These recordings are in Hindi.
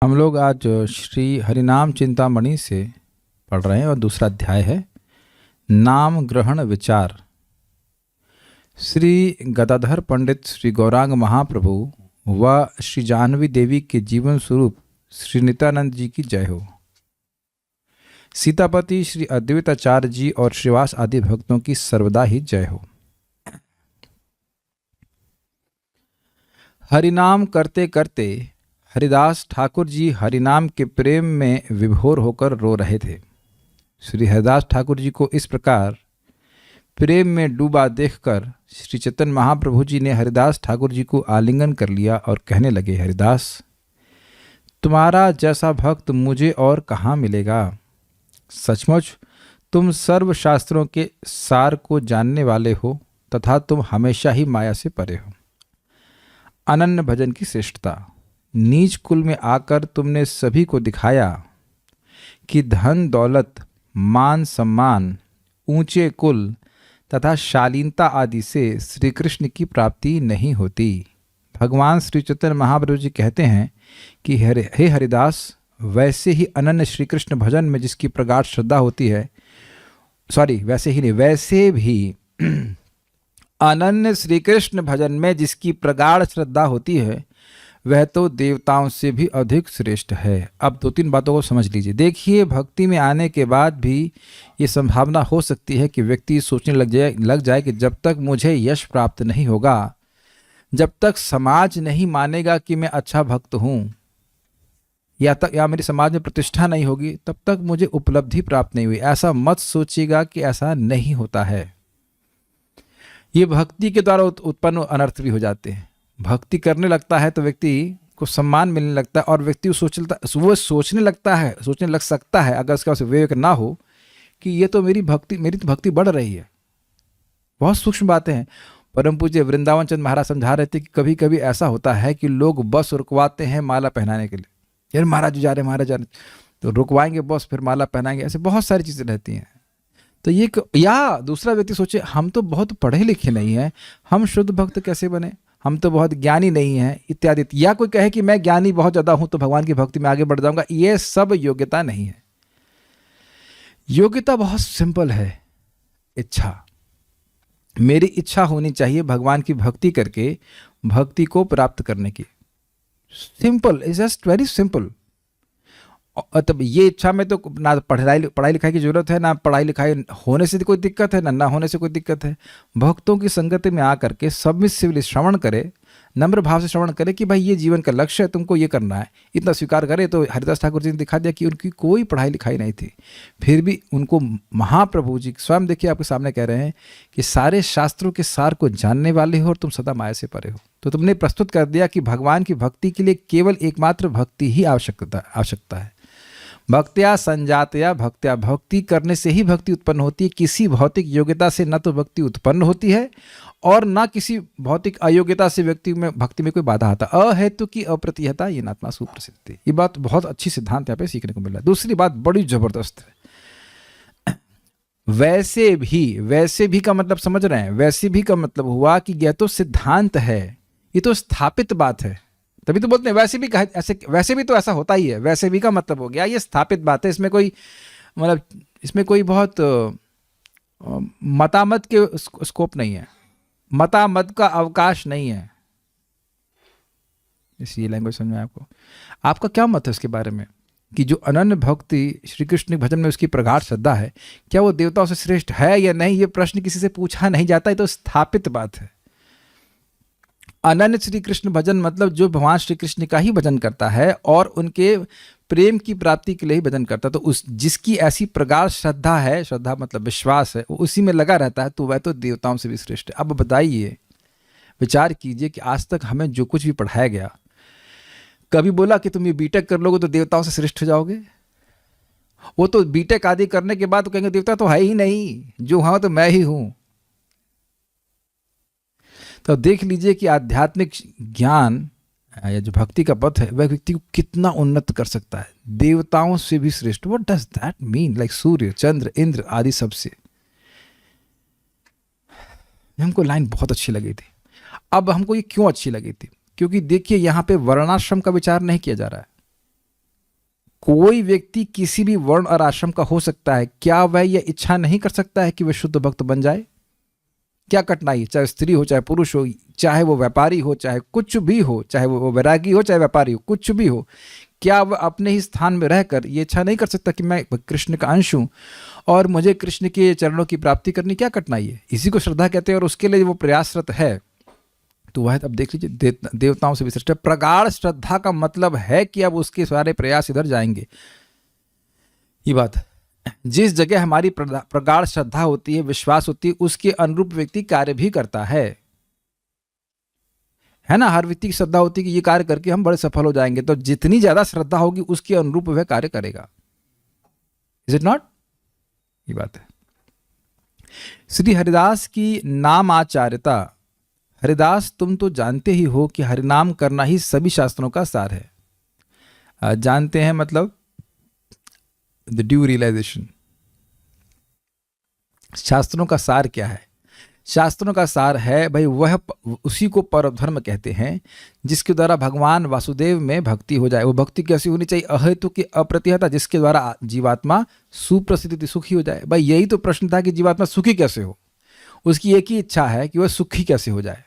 हम लोग आज श्री हरिनाम चिंतामणि से पढ़ रहे हैं और दूसरा अध्याय है नाम ग्रहण विचार। श्री गदाधर पंडित श्री गौरांग महाप्रभु व श्री जाह्नवी देवी के जीवन स्वरूप श्री नित्यानंद जी की जय हो। सीतापति श्री अद्वैत आचार्य जी और श्रीवास आदि भक्तों की सर्वदा ही जय हो। हरिनाम करते करते हरिदास ठाकुर जी हरिनाम के प्रेम में विभोर होकर रो रहे थे। श्री हरिदास ठाकुर जी को इस प्रकार प्रेम में डूबा देखकर श्री चैतन्य महाप्रभु जी ने हरिदास ठाकुर जी को आलिंगन कर लिया और कहने लगे, हरिदास, तुम्हारा जैसा भक्त मुझे और कहाँ मिलेगा। सचमुच तुम सर्व शास्त्रों के सार को जानने वाले हो तथा तुम हमेशा ही माया से परे हो। अनन्य भजन की श्रेष्ठता। नीच कुल में आकर तुमने सभी को दिखाया कि धन दौलत, मान सम्मान, ऊंचे कुल तथा शालीनता आदि से श्री कृष्ण की प्राप्ति नहीं होती। भगवान श्री चैतन्य महाप्रभु जी कहते हैं कि हे हरिदास, वैसे ही अनन्य श्री कृष्ण भजन में जिसकी प्रगाढ़ श्रद्धा होती है, वैसे भी अनन्य श्री कृष्ण भजन में जिसकी प्रगाढ़ श्रद्धा होती है वह तो देवताओं से भी अधिक श्रेष्ठ है। अब दो तीन बातों को समझ लीजिए। देखिए, भक्ति में आने के बाद भी ये संभावना हो सकती है कि व्यक्ति सोचने लग जाए कि जब तक मुझे यश प्राप्त नहीं होगा, जब तक समाज नहीं मानेगा कि मैं अच्छा भक्त हूँ, या मेरी समाज में प्रतिष्ठा नहीं होगी, तब तक मुझे उपलब्धि प्राप्त नहीं हुई। ऐसा मत सोचिएगा कि ऐसा नहीं होता है। ये भक्ति के द्वारा उत्पन्न अनर्थ भी हो जाते हैं। भक्ति करने लगता है तो व्यक्ति को सम्मान मिलने लगता है और व्यक्ति वो सोचने लग सकता है, अगर उसका विवेक ना हो, कि ये तो मेरी तो भक्ति बढ़ रही है। बहुत सूक्ष्म बातें हैं। परम पूज्य वृंदावन चंद महाराज समझा रहे थे कि कभी कभी ऐसा होता है कि लोग बस रुकवाते हैं माला पहनाने के लिए। यार महाराज जी जा रहे तो रुकवाएंगे बस, फिर माला पहनाएंगे। ऐसे बहुत सारी चीज़ें रहती हैं। तो या दूसरा व्यक्ति सोचे, हम तो बहुत पढ़े लिखे नहीं हैं, हम शुद्ध भक्त कैसे बने, हम तो बहुत ज्ञानी नहीं हैं इत्यादि। या कोई कहे कि मैं ज्ञानी बहुत ज़्यादा हूं तो भगवान की भक्ति में आगे बढ़ जाऊंगा। ये सब योग्यता नहीं है। योग्यता बहुत सिंपल है। इच्छा, मेरी इच्छा होनी चाहिए भगवान की भक्ति करके भक्ति को प्राप्त करने की। Simple, is just very simple. तब ये इच्छा में तो ना पढ़ाई लिखाई की जरूरत है, ना पढ़ाई लिखाई होने से कोई दिक्कत है, ना होने से कोई दिक्कत है। भक्तों की संगति में आकर के सबमिसिवली श्रवण करे, नम्र भाव से श्रवण करे कि भाई ये जीवन का लक्ष्य है, तुमको ये करना है, इतना स्वीकार करे। तो हरिदास ठाकुर जी ने दिखा दिया कि उनकी कोई पढ़ाई लिखाई नहीं थी, फिर भी उनको महाप्रभु जी स्वयं, देखिए आपके सामने कह रहे हैं कि सारे शास्त्रों के सार को जानने वाले हो और तुम सदा माया से परे हो। तो तुमने प्रस्तुत कर दिया कि भगवान की भक्ति के लिए केवल एकमात्र भक्ति ही आवश्यकता है। भक्त्या संजातया भक्त्या, भक्ति करने से ही भक्ति उत्पन्न होती है। किसी भौतिक योग्यता से न तो भक्ति उत्पन्न होती है और न किसी भौतिक अयोग्यता से व्यक्ति में भक्ति में कोई बाधा आता। अहेतु की अप्रतिहता ये नात्मा सुप्रसिद्ध। ये बात बहुत अच्छी सिद्धांत यहाँ पे सीखने को मिल रहा है। दूसरी बात बड़ी जबरदस्त है। वैसे भी का मतलब समझ रहे हैं। वैसे भी का मतलब हुआ कि यह तो सिद्धांत है, ये तो स्थापित बात है। तभी तो बोलते हैं वैसे भी वैसे भी तो ऐसा होता ही है। वैसे भी का मतलब हो गया ये स्थापित बात है। इसमें कोई बहुत मतामत के स्कोप नहीं है, मतामत का अवकाश नहीं है। इसी लैंग्वेज समझ में आपका क्या मत है उसके बारे में कि जो अनन्य भक्ति श्री कृष्ण भजन में उसकी प्रगाढ़ श्रद्धा है, क्या वो देवताओं से श्रेष्ठ है या नहीं? ये प्रश्न किसी से पूछा नहीं जाता, ये तो स्थापित बात है। अनन्य श्री कृष्ण भजन मतलब जो भगवान श्री कृष्ण का ही भजन करता है और उनके प्रेम की प्राप्ति के लिए ही भजन करता है, तो जिसकी ऐसी प्रगाढ़ श्रद्धा है, श्रद्धा मतलब विश्वास है, वो उसी में लगा रहता है, तो वह तो देवताओं से भी श्रेष्ठ है। अब बताइए, विचार कीजिए कि आज तक हमें जो कुछ भी पढ़ाया गया, कभी बोला कि तुम ये बीटेक कर लोगे तो देवताओं से श्रेष्ठ हो जाओगे? वो तो बीटेक आदि करने के बाद तो कहेंगे देवता तो है ही नहीं, जो हाँ तो मैं ही हूं। तो देख लीजिए कि आध्यात्मिक ज्ञान या जो भक्ति का पथ है वह व्यक्ति को कितना उन्नत कर सकता है, देवताओं से भी श्रेष्ठ। What does that mean? Like Surya, Chandra, Indra आदि सबसे। हमको लाइन बहुत अच्छी लगी थी। अब हमको ये क्यों अच्छी लगी थी? क्योंकि देखिए यहाँ पे वर्णाश्रम का विचार नहीं किया जा रहा है। कोई व्यक्ति किसी भी वर्ण और आश्रम का हो सकता है, क्या वह यह इच्छा नहीं कर सकता है कि वह शुद्ध भक्त बन जाए? क्या कठिनाई है? चाहे स्त्री हो, चाहे पुरुष हो, चाहे वो व्यापारी हो, चाहे कुछ भी हो, चाहे वो वैरागी हो, चाहे व्यापारी हो, कुछ भी हो, क्या वह अपने ही स्थान में रहकर ये इच्छा नहीं कर सकता कि मैं कृष्ण का अंश हूँ और मुझे कृष्ण के चरणों की प्राप्ति करनी? क्या कठिनाई है? इसी को श्रद्धा कहते हैं और उसके लिए वो प्रयासरत है। तो वह अब देख लीजिए, देवताओं से भी श्रेष्ठ है। प्रगाढ़ श्रद्धा का मतलब है कि अब उसके सारे प्रयास इधर जाएंगे। ये बात है, जिस जगह हमारी प्रगाढ़ श्रद्धा होती है, विश्वास होती है, उसके अनुरूप व्यक्ति कार्य भी करता है ना। हर व्यक्ति की श्रद्धा होती है कि ये कार्य करके हम बड़े सफल हो जाएंगे, तो जितनी ज्यादा श्रद्धा होगी उसके अनुरूप वह कार्य करेगा। Is it not? ये बात है। श्री हरिदास की नाम आचार्यता। हरिदास, तुम तो जानते ही हो कि हरिनाम करना ही सभी शास्त्रों का सार है। जानते हैं मतलब द ड्यू रियलाइजेशन। शास्त्रों का सार क्या है? शास्त्रों का सार है भाई वह उसी को परधर्म कहते हैं जिसके द्वारा भगवान वासुदेव में भक्ति हो जाए। वो भक्ति कैसी होनी चाहिए? अहेतु की अप्रतिहता, जिसके द्वारा जीवात्मा सुप्रसिद्ध सुखी हो जाए। भाई यही तो प्रश्न था कि जीवात्मा सुखी कैसे हो। उसकी एक ही इच्छा है कि वह सुखी कैसे हो जाए।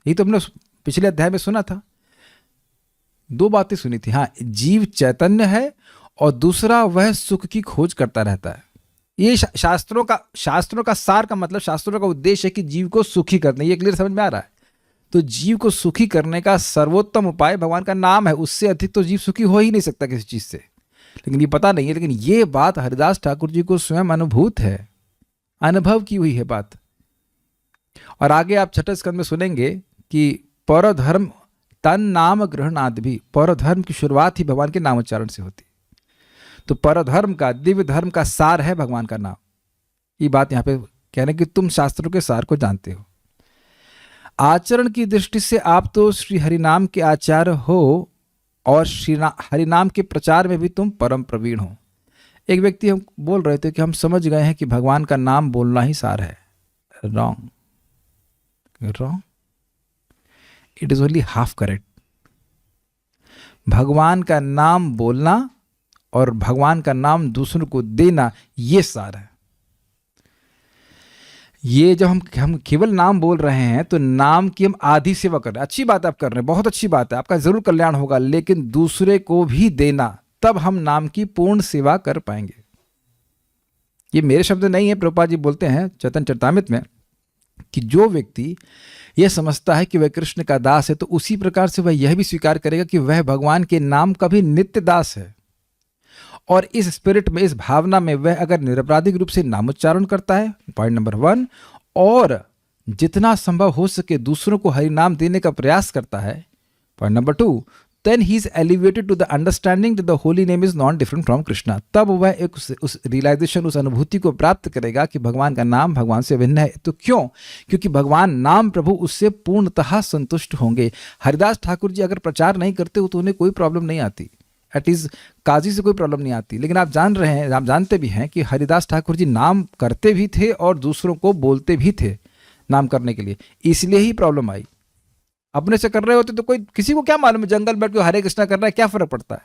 यही तो हमने पिछले अध्याय में सुना था। दो बातें सुनी थी। हाँ, जीव चैतन्य है और दूसरा वह सुख की खोज करता रहता है। ये शास्त्रों का सार का मतलब, शास्त्रों का उद्देश्य है कि जीव को सुखी करना। ये क्लियर समझ में आ रहा है? तो जीव को सुखी करने का सर्वोत्तम उपाय भगवान का नाम है। उससे अधिक तो जीव सुखी हो ही नहीं सकता किसी चीज से। लेकिन ये पता नहीं है। लेकिन ये बात हरिदास ठाकुर जी को स्वयं अनुभूत है, अनुभव की हुई है बात। और आगे आप छठे स्कंद में सुनेंगे कि परधर्म तन नाम ग्रहणादि भी, परधर्म की शुरुआत ही भगवान के नामोच्चारण से होती। तो परधर्म का, दिव्य धर्म का सार है भगवान का नाम। ये बात यहां पे कह रहे हैं कि तुम शास्त्रों के सार को जानते हो। आचरण की दृष्टि से आप तो श्री हरिनाम के आचार्य हो और श्री हरिनाम के प्रचार में भी तुम परम प्रवीण हो। एक व्यक्ति हम बोल रहे थे कि हम समझ गए हैं कि भगवान का नाम बोलना ही सार है। Wrong, wrong. It is only half correct. भगवान का नाम बोलना और भगवान का नाम दूसरों को देना, ये सार है। ये जब हम केवल नाम बोल रहे हैं तो नाम की हम आधी सेवा कर रहे हैं। अच्छी बात आप कर रहे हैं, बहुत अच्छी बात है, आपका जरूर कल्याण होगा। लेकिन दूसरे को भी देना, तब हम नाम की पूर्ण सेवा कर पाएंगे। ये मेरे शब्द नहीं है, प्रभुपाद जी बोलते हैं चैतन्य चरितामृत में कि जो व्यक्ति यह समझता है कि वह कृष्ण का दास है, तो उसी प्रकार से वह यह भी स्वीकार करेगा कि वह भगवान के नाम का भी नित्य दास है। और इस स्पिरिट में, इस भावना में वह अगर निरपराधिक रूप से नामोच्चारण करता है, पॉइंट नंबर 1, और जितना संभव हो सके दूसरों को हरि नाम देने का प्रयास करता है, point number 2, then he is elevated to the understanding that the holy name is not different from Krishna। तब वह एक उस रियलाइजेशन, उस अनुभूति को प्राप्त करेगा कि भगवान का नाम भगवान से भिन्न है। तो क्यों? क्योंकि भगवान नाम प्रभु उससे पूर्णतः संतुष्ट होंगे। हरिदास ठाकुर जी अगर प्रचार नहीं करते तो उन्हें कोई प्रॉब्लम नहीं आती, एटलीस्ट काजी से कोई प्रॉब्लम नहीं आती। लेकिन आप जान रहे हैं, आप जानते भी हैं कि हरिदास ठाकुर जी नाम करते भी थे और दूसरों को बोलते भी थे नाम करने के लिए, इसलिए ही प्रॉब्लम आई। अपने से कर रहे होते तो कोई, किसी को क्या मालूम है, जंगल बैठ के हरे कृष्णा कर रहा है, क्या फर्क पड़ता है।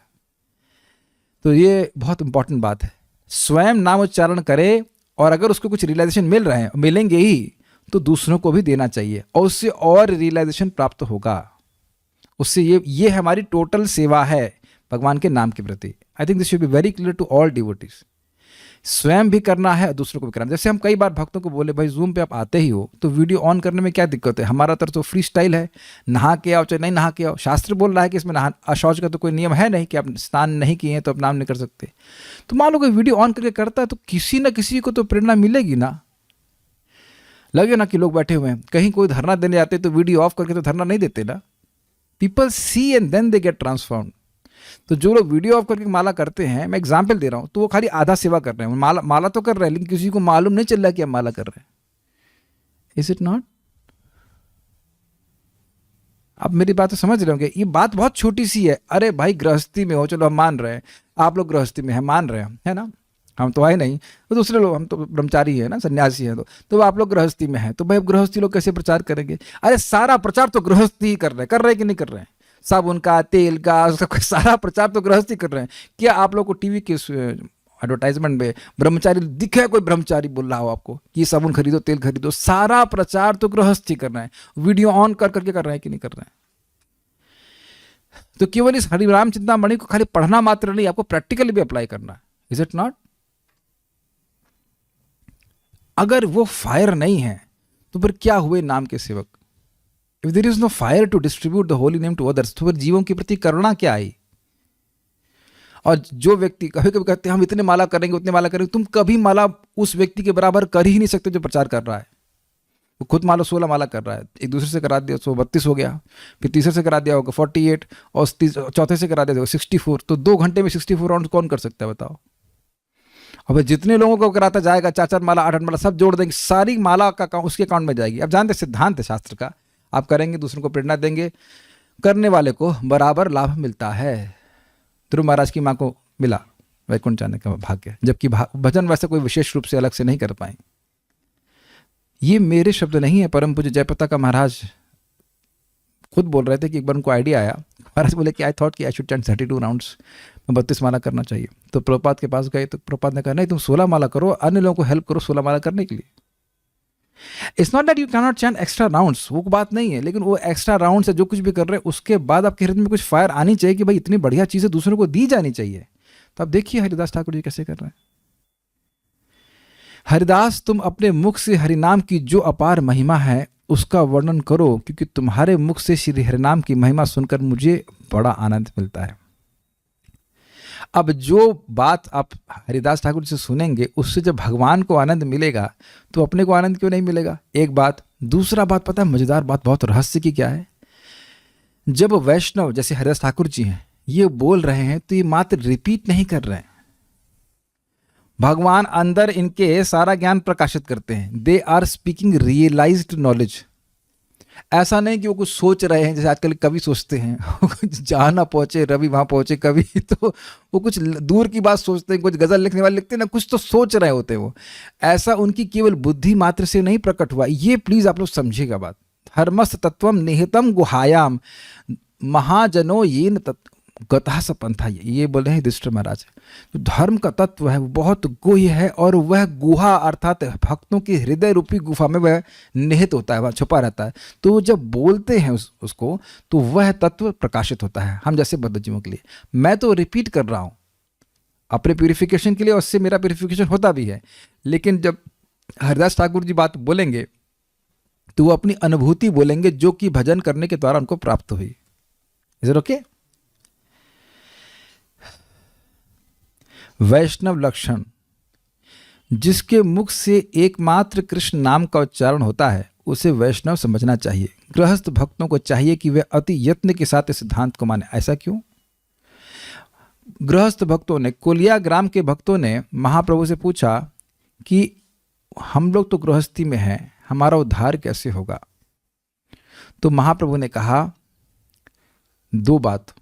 तो ये बहुत इंपॉर्टेंट बात है, स्वयं नाम उच्चारण करे और अगर उसको कुछ रियलाइजेशन मिल रहे हैं, मिलेंगे ही, तो दूसरों को भी देना चाहिए और उससे और रियलाइजेशन प्राप्त होगा। उससे ये हमारी टोटल सेवा है भगवान के नाम के प्रति। I think this should be very clear to all devotees. स्वयं भी करना है, दूसरों को भी करना है। जैसे हम कई बार भक्तों को बोले, भाई जूम पे आप आते ही हो तो वीडियो ऑन करने में क्या दिक्कत है? हमारा तरफ तो फ्री स्टाइल है, नहा के आओ चाहे नहीं नहा के आओ। शास्त्र बोल रहा है कि इसमें अशौच का तो कोई नियम है नहीं कि आप स्नान नहीं किए हैं तो आप नाम नहीं कर सकते। तो मान लो कोई वीडियो ऑन करके करता है तो किसी न किसी को तो प्रेरणा मिलेगी ना। लगे ना कि लोग बैठे हुए हैं, कहीं कोई धरना देने जाते तो वीडियो ऑफ करके तो धरना नहीं देते ना। People see and then they get transformed. तो जो लोग वीडियो ऑफ करके माला करते हैं, मैं एग्जाम्पल दे रहा हूं, तो वो खाली आधा सेवा कर रहे हैं। माला तो कर रहे हैं लेकिन किसी को मालूम नहीं चल रहा कि आप माला कर रहे हैं। Is it not? आप मेरी बात तो समझ रहे होंगे, ये बात बहुत छोटी सी है। अरे भाई गृहस्थी में हो, चलो हम मान रहे हैं, आप लोग गृहस्थी में है, मान रहे हैं, है ना, हम तो आए नहीं, तो दूसरे लोग, हम तो ब्रह्मचारी है ना, सन्यासी है, तो आप लोग गृहस्थी में है, तो भाई गृहस्थी लोग कैसे प्रचार करेंगे? अरे सारा प्रचार तो गृहस्थी ही कर रहे हैं कि नहीं कर रहे हैं? साबुन का, तेल का, उसका सारा प्रचार तो गृहस्थी कर रहे हैं। क्या आप लोग को टीवी के एडवर्टाइजमेंट में ब्रह्मचारी दिखे? कोई ब्रह्मचारी बोल रहा हो आपको कि ये साबुन खरीदो, तेल खरीदो? सारा प्रचार तो गृहस्थी कर रहे हैं। वीडियो ऑन कर करके कर रहे हैं कि नहीं कर रहे हैं? तो केवल इस हरिराम चिंतामणि को खाली पढ़ना मात्र नहीं, आपको प्रैक्टिकली भी अप्लाई करना है। Is it not? अगर वो फायर नहीं है तो फिर क्या हुए नाम के सेवक? If there is no fire to distribute the holy name to others, तो फिर जीवों के प्रति करुणा क्या आई? और जो व्यक्ति कभी कभी कहते हैं हम इतने माला करेंगे, उतने माला करेंगे, तुम कभी माला उस व्यक्ति के बराबर कर ही नहीं सकते जो प्रचार कर रहा है। वो खुद मान लो 16 माला कर रहा है, एक दूसरे से करा दिया तो 32 हो गया, फिर तीसरे से करा दिया होगा 48, और चौथे से करा दिया 64। तो 2 घंटे में 64 राउंड कौन कर सकता है बताओ? अब जितने लोगों को कराता जाएगा, 4-4 माला, 8-8 माला सब जोड़ देंगे, सारी माला का उसके अकाउंट में जाएगी। अब जानते सिद्धांत है शास्त्र का, आप करेंगे दूसरों को प्रेरणा देंगे, करने वाले को बराबर लाभ मिलता है। ध्रुव महाराज की माँ को मिला वैकुंठ जाने का भाग्य, जबकि भजन वैसे कोई विशेष रूप से अलग से नहीं कर पाए। ये मेरे शब्द नहीं है, परम पूज्य जयप्रता का महाराज खुद बोल रहे थे कि एक बार उनको आइडिया आया। महाराज बोले कि आई थॉट कि आई शुड चैंट 32 राउंड्स, 32 माला करना चाहिए। तो प्रभुपाद के पास गए तो प्रभुपाद ने कहा नहीं, तुम 16 माला करो, अन्य लोगों को हेल्प करो 16 माला करने के लिए। It's not that you can not chant extra rounds, वो बात नहीं है, लेकिन वो एक्स्ट्रा राउंड से जो कुछ भी कर रहे हैं उसके बाद आपके हृदय में कुछ फायर आनी चाहिए कि भाई इतनी बढ़िया चीज़ें दूसरों को दी जानी चाहिए। तो आप देखिए हरिदास ठाकुर जी कैसे कर रहे हैं। हरिदास, तुम अपने मुख से हरिनाम की जो अपार महिमा है उसका वर्णन करो, क्योंकि तुम्हारे मुख से श्री हरिनाम की महिमा सुनकर मुझे बड़ा आनंद मिलता है। अब जो बात आप हरिदास ठाकुर से सुनेंगे उससे जब भगवान को आनंद मिलेगा तो अपने को आनंद क्यों नहीं मिलेगा? एक बात। दूसरा बात पता है मजेदार बात, बहुत रहस्य की क्या है, जब वैष्णव जैसे हरिदास ठाकुर जी हैं ये बोल रहे हैं तो ये मात्र रिपीट नहीं कर रहे हैं, भगवान अंदर इनके सारा ज्ञान प्रकाशित करते हैं। They are speaking realized knowledge. ऐसा नहीं कि वो कुछ सोच रहे हैं जैसे आजकल कवि सोचते हैं जहाँ ना पहुंचे रवि वहां पहुंचे कवि, तो वो कुछ दूर की बात सोचते हैं, कुछ गजल लिखने वाले लिखते हैं ना, कुछ तो सोच रहे होते हैं वो। ऐसा उनकी केवल बुद्धि मात्र से नहीं प्रकट हुआ, ये प्लीज आप लोग समझिएगा बात। धर्मस्थ तत्वम निहितम गुहायाम महाजनो येन गतः सपंथा, ये बोल रहे हैं युधिष्ठिर महाराज। तो धर्म का तत्व है वो बहुत गुह्य है, और वह गुहा अर्थात भक्तों की हृदय रूपी गुफा में वह निहित होता है, वह छुपा रहता है। तो जब बोलते हैं उसको तो वह तत्व प्रकाशित होता है हम जैसे बद्धजीवों के लिए। मैं तो रिपीट कर रहा हूँ अपने प्यूरिफिकेशन के लिए, और उससे मेरा प्यूरिफिकेशन होता भी है, लेकिन जब हरिदास ठाकुर जी बात बोलेंगे तो वो अपनी अनुभूति बोलेंगे जो कि भजन करने के द्वारा उनको प्राप्त हुई। Is it okay? वैष्णव लक्षण, जिसके मुख से एकमात्र कृष्ण नाम का उच्चारण होता है उसे वैष्णव समझना चाहिए। गृहस्थ भक्तों को चाहिए कि वे अति यत्न के साथ इस सिद्धांत को माने। ऐसा क्यों? गृहस्थ भक्तों ने, कोलिया ग्राम के भक्तों ने महाप्रभु से पूछा कि हम लोग तो गृहस्थी में हैं, हमारा उद्धार कैसे होगा? तो महाप्रभु ने कहा 2 बात,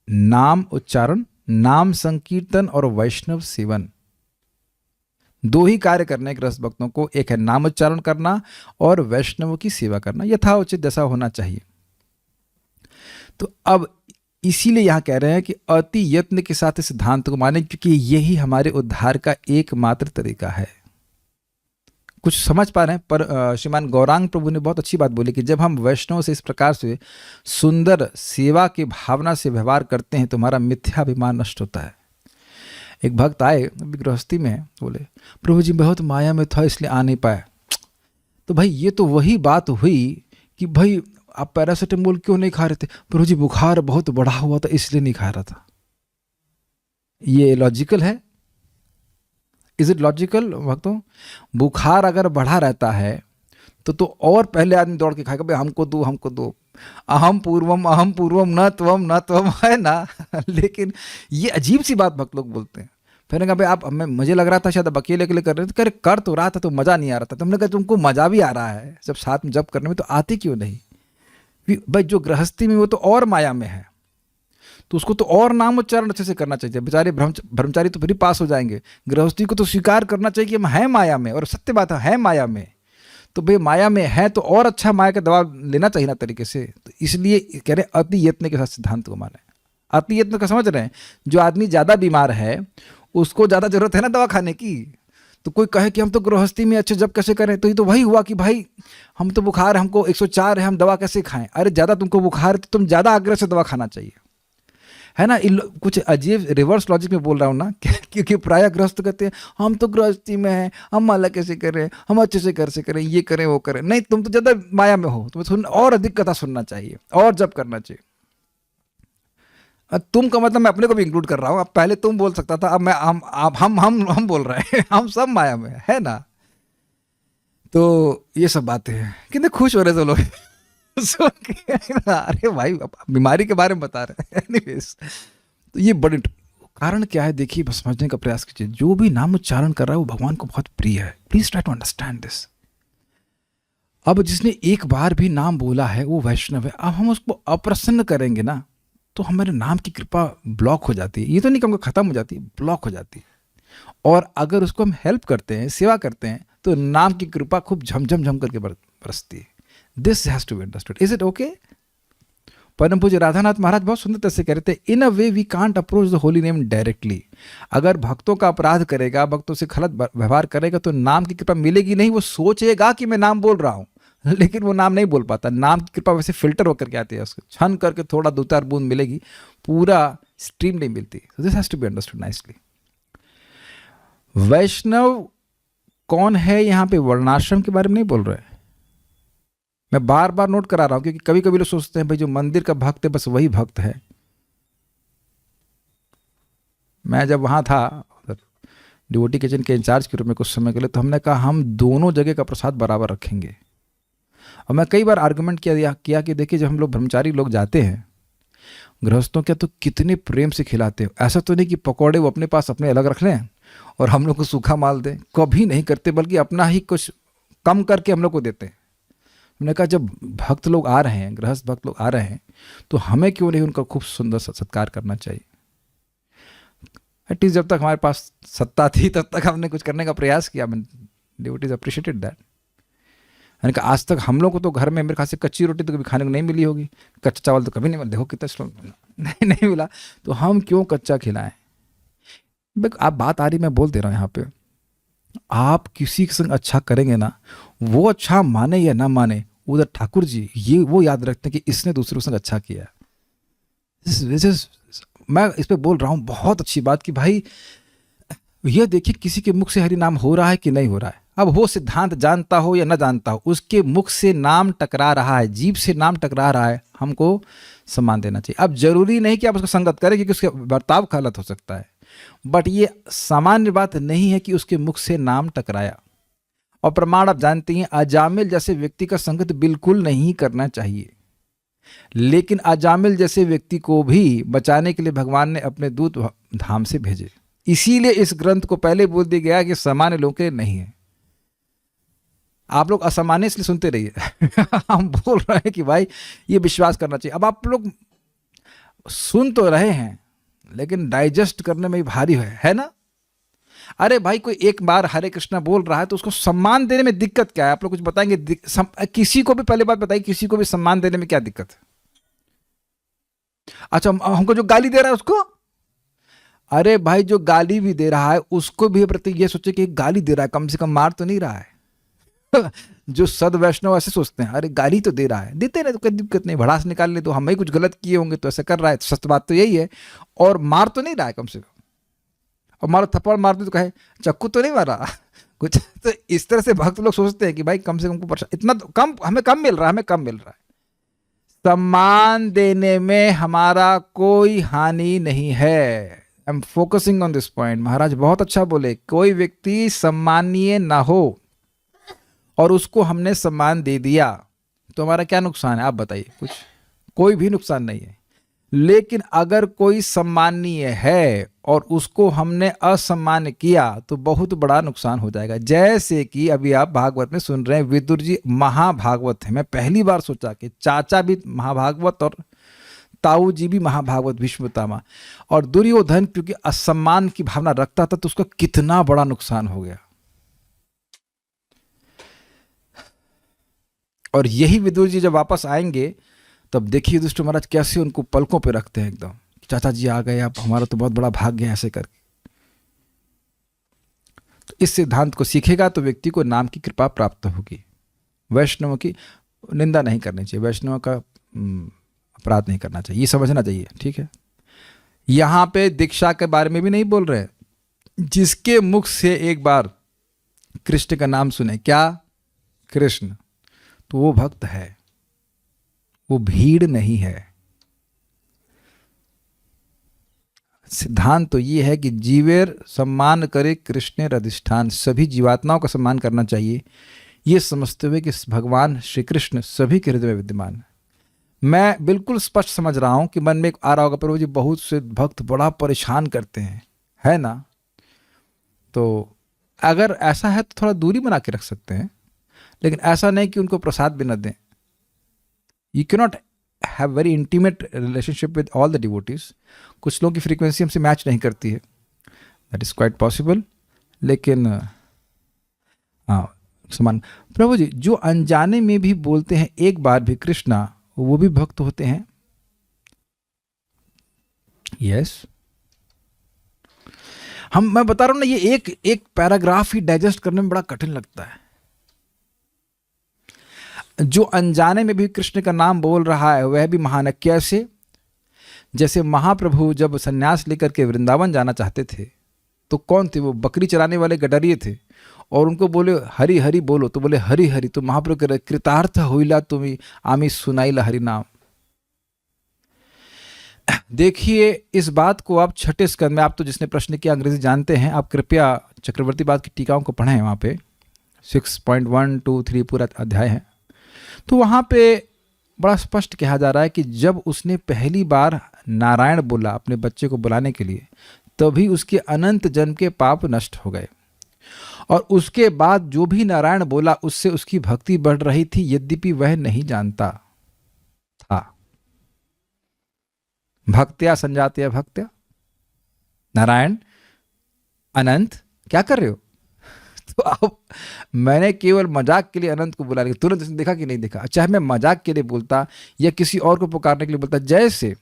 नाम उच्चारण, नाम संकीर्तन और वैष्णव सेवन। 2 ही कार्य करने गृहस्थ भक्तों को, एक है नाम उच्चारण करना और वैष्णव की सेवा करना, यथाउचित जैसा होना चाहिए। तो अब इसीलिए यहां कह रहे हैं कि अति यत्न के साथ इस सिद्धांत को माने, क्योंकि यही हमारे उद्धार का एकमात्र तरीका है। कुछ समझ पा रहे हैं? पर श्रीमान गौरांग प्रभु ने बहुत अच्छी बात बोली कि जब हम वैष्णव से इस प्रकार से सुंदर सेवा की भावना से व्यवहार करते हैं तो हमारा मिथ्याभिमान नष्ट होता है। एक भक्त आए, अभी गृहस्थी में है, बोले प्रभु जी बहुत माया में था इसलिए आ नहीं पाया। तो भाई ये तो वही बात हुई कि भाई आप पैरासिटामोल क्यों नहीं खा रहे थे? प्रभु जी बुखार बहुत बढ़ा हुआ था इसलिए नहीं खा रहा था। ये लॉजिकल है? इज इट लॉजिकल भक्तों? बुखार अगर बढ़ा रहता है तो और पहले आदमी दौड़ के खाएगा भाई हमको दो हमको दो, अहम पूर्वम न त्वम, है ना लेकिन ये अजीब सी बात भक्त लोग बोलते हैं। फिर कहा भाई आप, मुझे लग रहा था शायद अब अकेले अकेले कर रहे थे, कर तो रहा था तो मज़ा नहीं आ रहा था। तुमने कहा तुमको मज़ा भी आ रहा है जब साथ में जब करने में, तो आते क्यों नहीं? भाई जो गृहस्थी में वो तो और माया में है, तो उसको तो और नाम उच्चारण अच्छे से करना चाहिए। बेचारे ब्रह्मचारी तो फिर ही पास हो जाएंगे। गृहस्थी को तो स्वीकार करना चाहिए कि हम हैं माया में, और सत्य बात है माया में। तो भाई माया में है तो और अच्छा माया का दवा लेना चाहिए ना तरीके से। तो इसलिए कह रहे हैं अति यत्न के साथ सिद्धांत को माने। अति यत्न का समझ रहे हैं, जो आदमी ज़्यादा बीमार है उसको ज़्यादा जरूरत है ना दवा खाने की। तो कोई कहे कि हम तो गृहस्थी में अच्छे जब कैसे करें, तो ये तो वही हुआ कि भाई हम तो बुखार, हमको 104 है, हम दवा कैसे खाएं। अरे ज़्यादा तुमको बुखार है तो तुम ज़्यादा आग्रह से दवा खाना चाहिए, है ना। कुछ अजीब रिवर्स लॉजिक में बोल रहा हूँ ना क्योंकि प्राय गृहस्थ कहते हैं हम तो गृहस्थी में हैं, हम माला कैसे करें, हम अच्छे से कैसे करें, ये करें वो करें। नहीं, तुम तो ज़्यादा माया में हो, तुम्हें और अधिक कथा सुनना चाहिए और जब करना चाहिए। तुम का मतलब मैं अपने को भी इंक्लूड कर रहा हूँ। अब पहले तुम बोल सकता था, अब मैं हम बोल रहे हैं हम सब माया में है ना। तो ये सब बातें हैं। कितने खुश हो रहे थे लोग सुन के। अरे भाई बीमारी के बारे में बता रहे हैं। एनीवेज, तो ये बड़े कारण क्या है देखिए, बस समझने का प्रयास कीजिए। जो भी नाम उच्चारण कर रहा है वो भगवान को बहुत प्रिय है। Please try to understand this. अब जिसने एक बार भी नाम बोला है वो वैष्णव है। अब हम उसको अप्रसन्न करेंगे ना तो हमारे नाम की कृपा ब्लॉक हो जाती है। ये तो नहीं कि हमको खत्म हो जाती है, ब्लॉक हो जाती है। और अगर उसको हम हेल्प करते हैं, सेवा करते हैं, तो नाम की कृपा खूब झम करके बरसती है। This has to be understood. Is it okay? परम पूज्य राधानाथ महाराज बहुत सुंदर तरह से कह रहे थे, in a way we can't approach the holy name directly. अगर भक्तों का अपराध करेगा, भक्तों से गलत व्यवहार करेगा तो नाम की कृपा मिलेगी नहीं। वो सोचेगा कि मैं नाम बोल रहा हूँ लेकिन वो नाम नहीं बोल पाता। नाम की कृपा वैसे फिल्टर होकर के आती है, उसको छन करके थोड़ा 2-4 बूंद मिलेगी, पूरा स्ट्रीम नहीं मिलती। This has to be understood nicely. Vaishnav कौन है यहाँ पे? वर्णाश्रम के बारे में नहीं बोल रहे। मैं बार बार नोट करा रहा हूं क्योंकि कभी कभी लोग सोचते हैं भाई जो मंदिर का भक्त है बस वही भक्त है। मैं जब वहां था डिवोटी किचन के इंचार्ज के रूप में कुछ समय के लिए, तो हमने कहा हम दोनों जगह का प्रसाद बराबर रखेंगे। और मैं कई बार आर्गुमेंट किया कि देखिए जब हम लोग ब्रह्मचारी लोग जाते हैं गृहस्थों के, तो कितने प्रेम से खिलाते हैं। ऐसा तो नहीं कि पकौड़े वो अपने पास अपने अलग रख लें और हम लोग को सूखा माल दें, कभी नहीं करते, बल्कि अपना ही कुछ कम करके हम लोग को देते हैं। हमने कहा जब भक्त लोग आ रहे हैं, गृहस्थ भक्त लोग आ रहे हैं, तो हमें क्यों नहीं उनका खूब सुंदर सत्कार करना चाहिए। एटलीस्ट जब तक हमारे पास सत्ता थी तब तक हमने कुछ करने का प्रयास किया। Devotees appreciated that. मैंने कहा आज तक हम लोग को तो घर में मेरे ख्याल से कच्ची रोटी तो कभी खाने को नहीं मिली होगी, कच्चा चावल तो कभी नहीं मिला। देखो कितना स्लो नहीं मिला, तो हम क्यों कच्चा खिलाएं। आप बात आ रही, मैं बोल दे रहा हूँ यहाँ पे, आप किसी के संग अच्छा करेंगे ना, वो अच्छा माने या ना माने, उधर ठाकुर जी ये वो याद रखते हैं कि इसने दूसरे के संग अच्छा किया। मैं इस पे बोल रहा हूँ बहुत अच्छी बात कि भाई ये देखिए किसी के मुख से हरि नाम हो रहा है कि नहीं हो रहा है। अब वो सिद्धांत जानता हो या न जानता हो, उसके मुख से नाम टकरा रहा है, जीभ से नाम टकरा रहा है, हमको सम्मान देना चाहिए। अब जरूरी नहीं कि आप उसको संगत करें क्योंकि उसका बर्ताव गलत हो सकता है, बट ये सामान्य बात नहीं है कि उसके मुख से नाम टकराया। और प्रमाण आप जानते हैं, अजामिल जैसे व्यक्ति का संगत बिल्कुल नहीं करना चाहिए। लेकिन अजामिल जैसे व्यक्ति को भी बचाने के लिए भगवान ने अपने दूत धाम से भेजे। इसीलिए इस ग्रंथ को पहले बोल दिया गया कि सामान्य लोगों के नहीं है। आप लोग असामान्य इसलिए सुनते रहिए हम बोल रहे हैं कि भाई ये विश्वास करना चाहिए। अब आप लोग सुन तो रहे हैं लेकिन डाइजेस्ट करने में भी भारी है ना। अरे भाई कोई एक बार हरे कृष्णा बोल रहा है तो उसको सम्मान देने में दिक्कत क्या है? आप लोग कुछ बताएंगे? किसी को भी पहले बात बताइए, किसी को भी सम्मान देने में क्या दिक्कत है? अच्छा, हमको जो गाली दे रहा है उसको, अरे भाई जो गाली भी दे रहा है उसको भी प्रति ये सोचे कि गाली दे रहा है, कम से कम मार तो नहीं रहा है जो सद वैष्णव ऐसे सोचते हैं, अरे गाली तो दे रहा है, देते रहे तो कोई दिक्कत नहीं, भड़ास निकाल ले तो हम ही कुछ गलत किए होंगे तो ऐसा कर रहा है, सच बात तो यही है। और मार तो नहीं रहा है कम से कम, और मारो थप्पड़ मार दे तो कहे चक्कू तो नहीं मारा कुछ। तो इस तरह से भक्त लोग सोचते हैं कि भाई कम से कम इतना तो कम हमें कम मिल रहा है, हमें कम मिल रहा है। सम्मान देने में हमारा कोई हानि नहीं है। I am focusing on this point. Maharaj बहुत अच्छा बोले, कोई व्यक्ति सम्मानीय ना हो और उसको हमने सम्मान दे दिया तो हमारा क्या नुकसान है? आप बताइए। कुछ, कोई भी नुकसान नहीं है। लेकिन अगर कोई सम्मानीय है और उसको हमने असम्मान किया तो बहुत बड़ा नुकसान हो जाएगा। जैसे कि अभी आप भागवत में सुन रहे हैं, विदुर जी महाभागवत है। मैं पहली बार सोचा कि चाचा भी महाभागवत और ताऊ जी भी महाभागवत भीष्मपितामह, और दुर्योधन क्योंकि असम्मान की भावना रखता था तो उसका कितना बड़ा नुकसान हो गया। और यही विदुर जी जब वापस आएंगे तब देखिए युधिष्ठिर महाराज कैसे उनको पलकों पे रखते हैं एकदम, चाचा जी आ गए, अब हमारा तो बहुत बड़ा भाग्य है, ऐसे करके। तो इस सिद्धांत को सीखेगा तो व्यक्ति को नाम की कृपा प्राप्त होगी। वैष्णव की निंदा नहीं करनी चाहिए, वैष्णव का अपराध नहीं करना चाहिए, ये समझना चाहिए, ठीक है। यहाँ पे दीक्षा के बारे में भी नहीं बोल रहे हैं। जिसके मुख से एक बार कृष्ण का नाम सुने, क्या कृष्ण, तो वो भक्त है, वो भीड़ नहीं है। सिद्धांत तो ये है कि जीवेर सम्मान करे कृष्णेर अधिष्ठान, सभी जीवात्माओं का सम्मान करना चाहिए, ये समझते हुए कि भगवान श्री कृष्ण सभी के हृदय में विद्यमान है। मैं बिल्कुल स्पष्ट समझ रहा हूं कि मन में आ रहा होगा, प्रभु जी बहुत से भक्त बड़ा परेशान करते हैं, है ना। तो अगर ऐसा है तो थोड़ा दूरी बना के रख सकते हैं, लेकिन ऐसा नहीं कि उनको प्रसाद भी न दें। You cannot have very intimate relationship with all the devotees. कुछ लोगों की फ्रीक्वेंसी हमसे मैच नहीं करती है, दैट इज क्वाइट पॉसिबल, लेकिन हाँ समान। प्रभु जी जो अनजाने में भी बोलते हैं एक बार भी कृष्णा, वो भी भक्त होते हैं? यस। मैं बता रहा हूं ना, ये एक पैराग्राफ ही डाइजेस्ट करने में बड़ा कठिन लगता है। जो अनजाने में भी कृष्ण का नाम बोल रहा है वह भी महान है। कैसे? जैसे महाप्रभु जब सन्यास लेकर के वृंदावन जाना चाहते थे तो कौन थे वो? बकरी चराने वाले गडरिये थे, और उनको बोले हरि हरि बोलो, तो बोले हरि हरि, तो महाप्रभु कह रहे कृतार्थ होइला तुम्हें आमी सुनाइला हरि नाम। देखिए इस बात को आप छठे स्कंद में, आप तो जिसने प्रश्न किया अंग्रेजी जानते हैं, आप कृपया चक्रवर्ती बात की टीकाओं को पढ़ें, वहाँ पे 6.1, 2, 3 पूरा अध्याय है। तो वहाँ पे बड़ा स्पष्ट कहा जा रहा है कि जब उसने पहली बार नारायण बोला अपने बच्चे को बुलाने के लिए, तभी उसके अनंत जन्म के पाप नष्ट हो गए, और उसके बाद जो भी नारायण बोला उससे उसकी भक्ति बढ़ रही थी, यद्यपि वह नहीं जानता था। भक्त्या संजात्या भक्त्या, नारायण अनंत, क्या कर रहे हो? तो अब मैंने केवल मजाक के लिए अनंत को बुला लिया, तुरंत उसने देखा कि नहीं देखा। चाहे मैं मजाक के लिए बोलता या किसी और को पुकारने के लिए बोलता, जैसे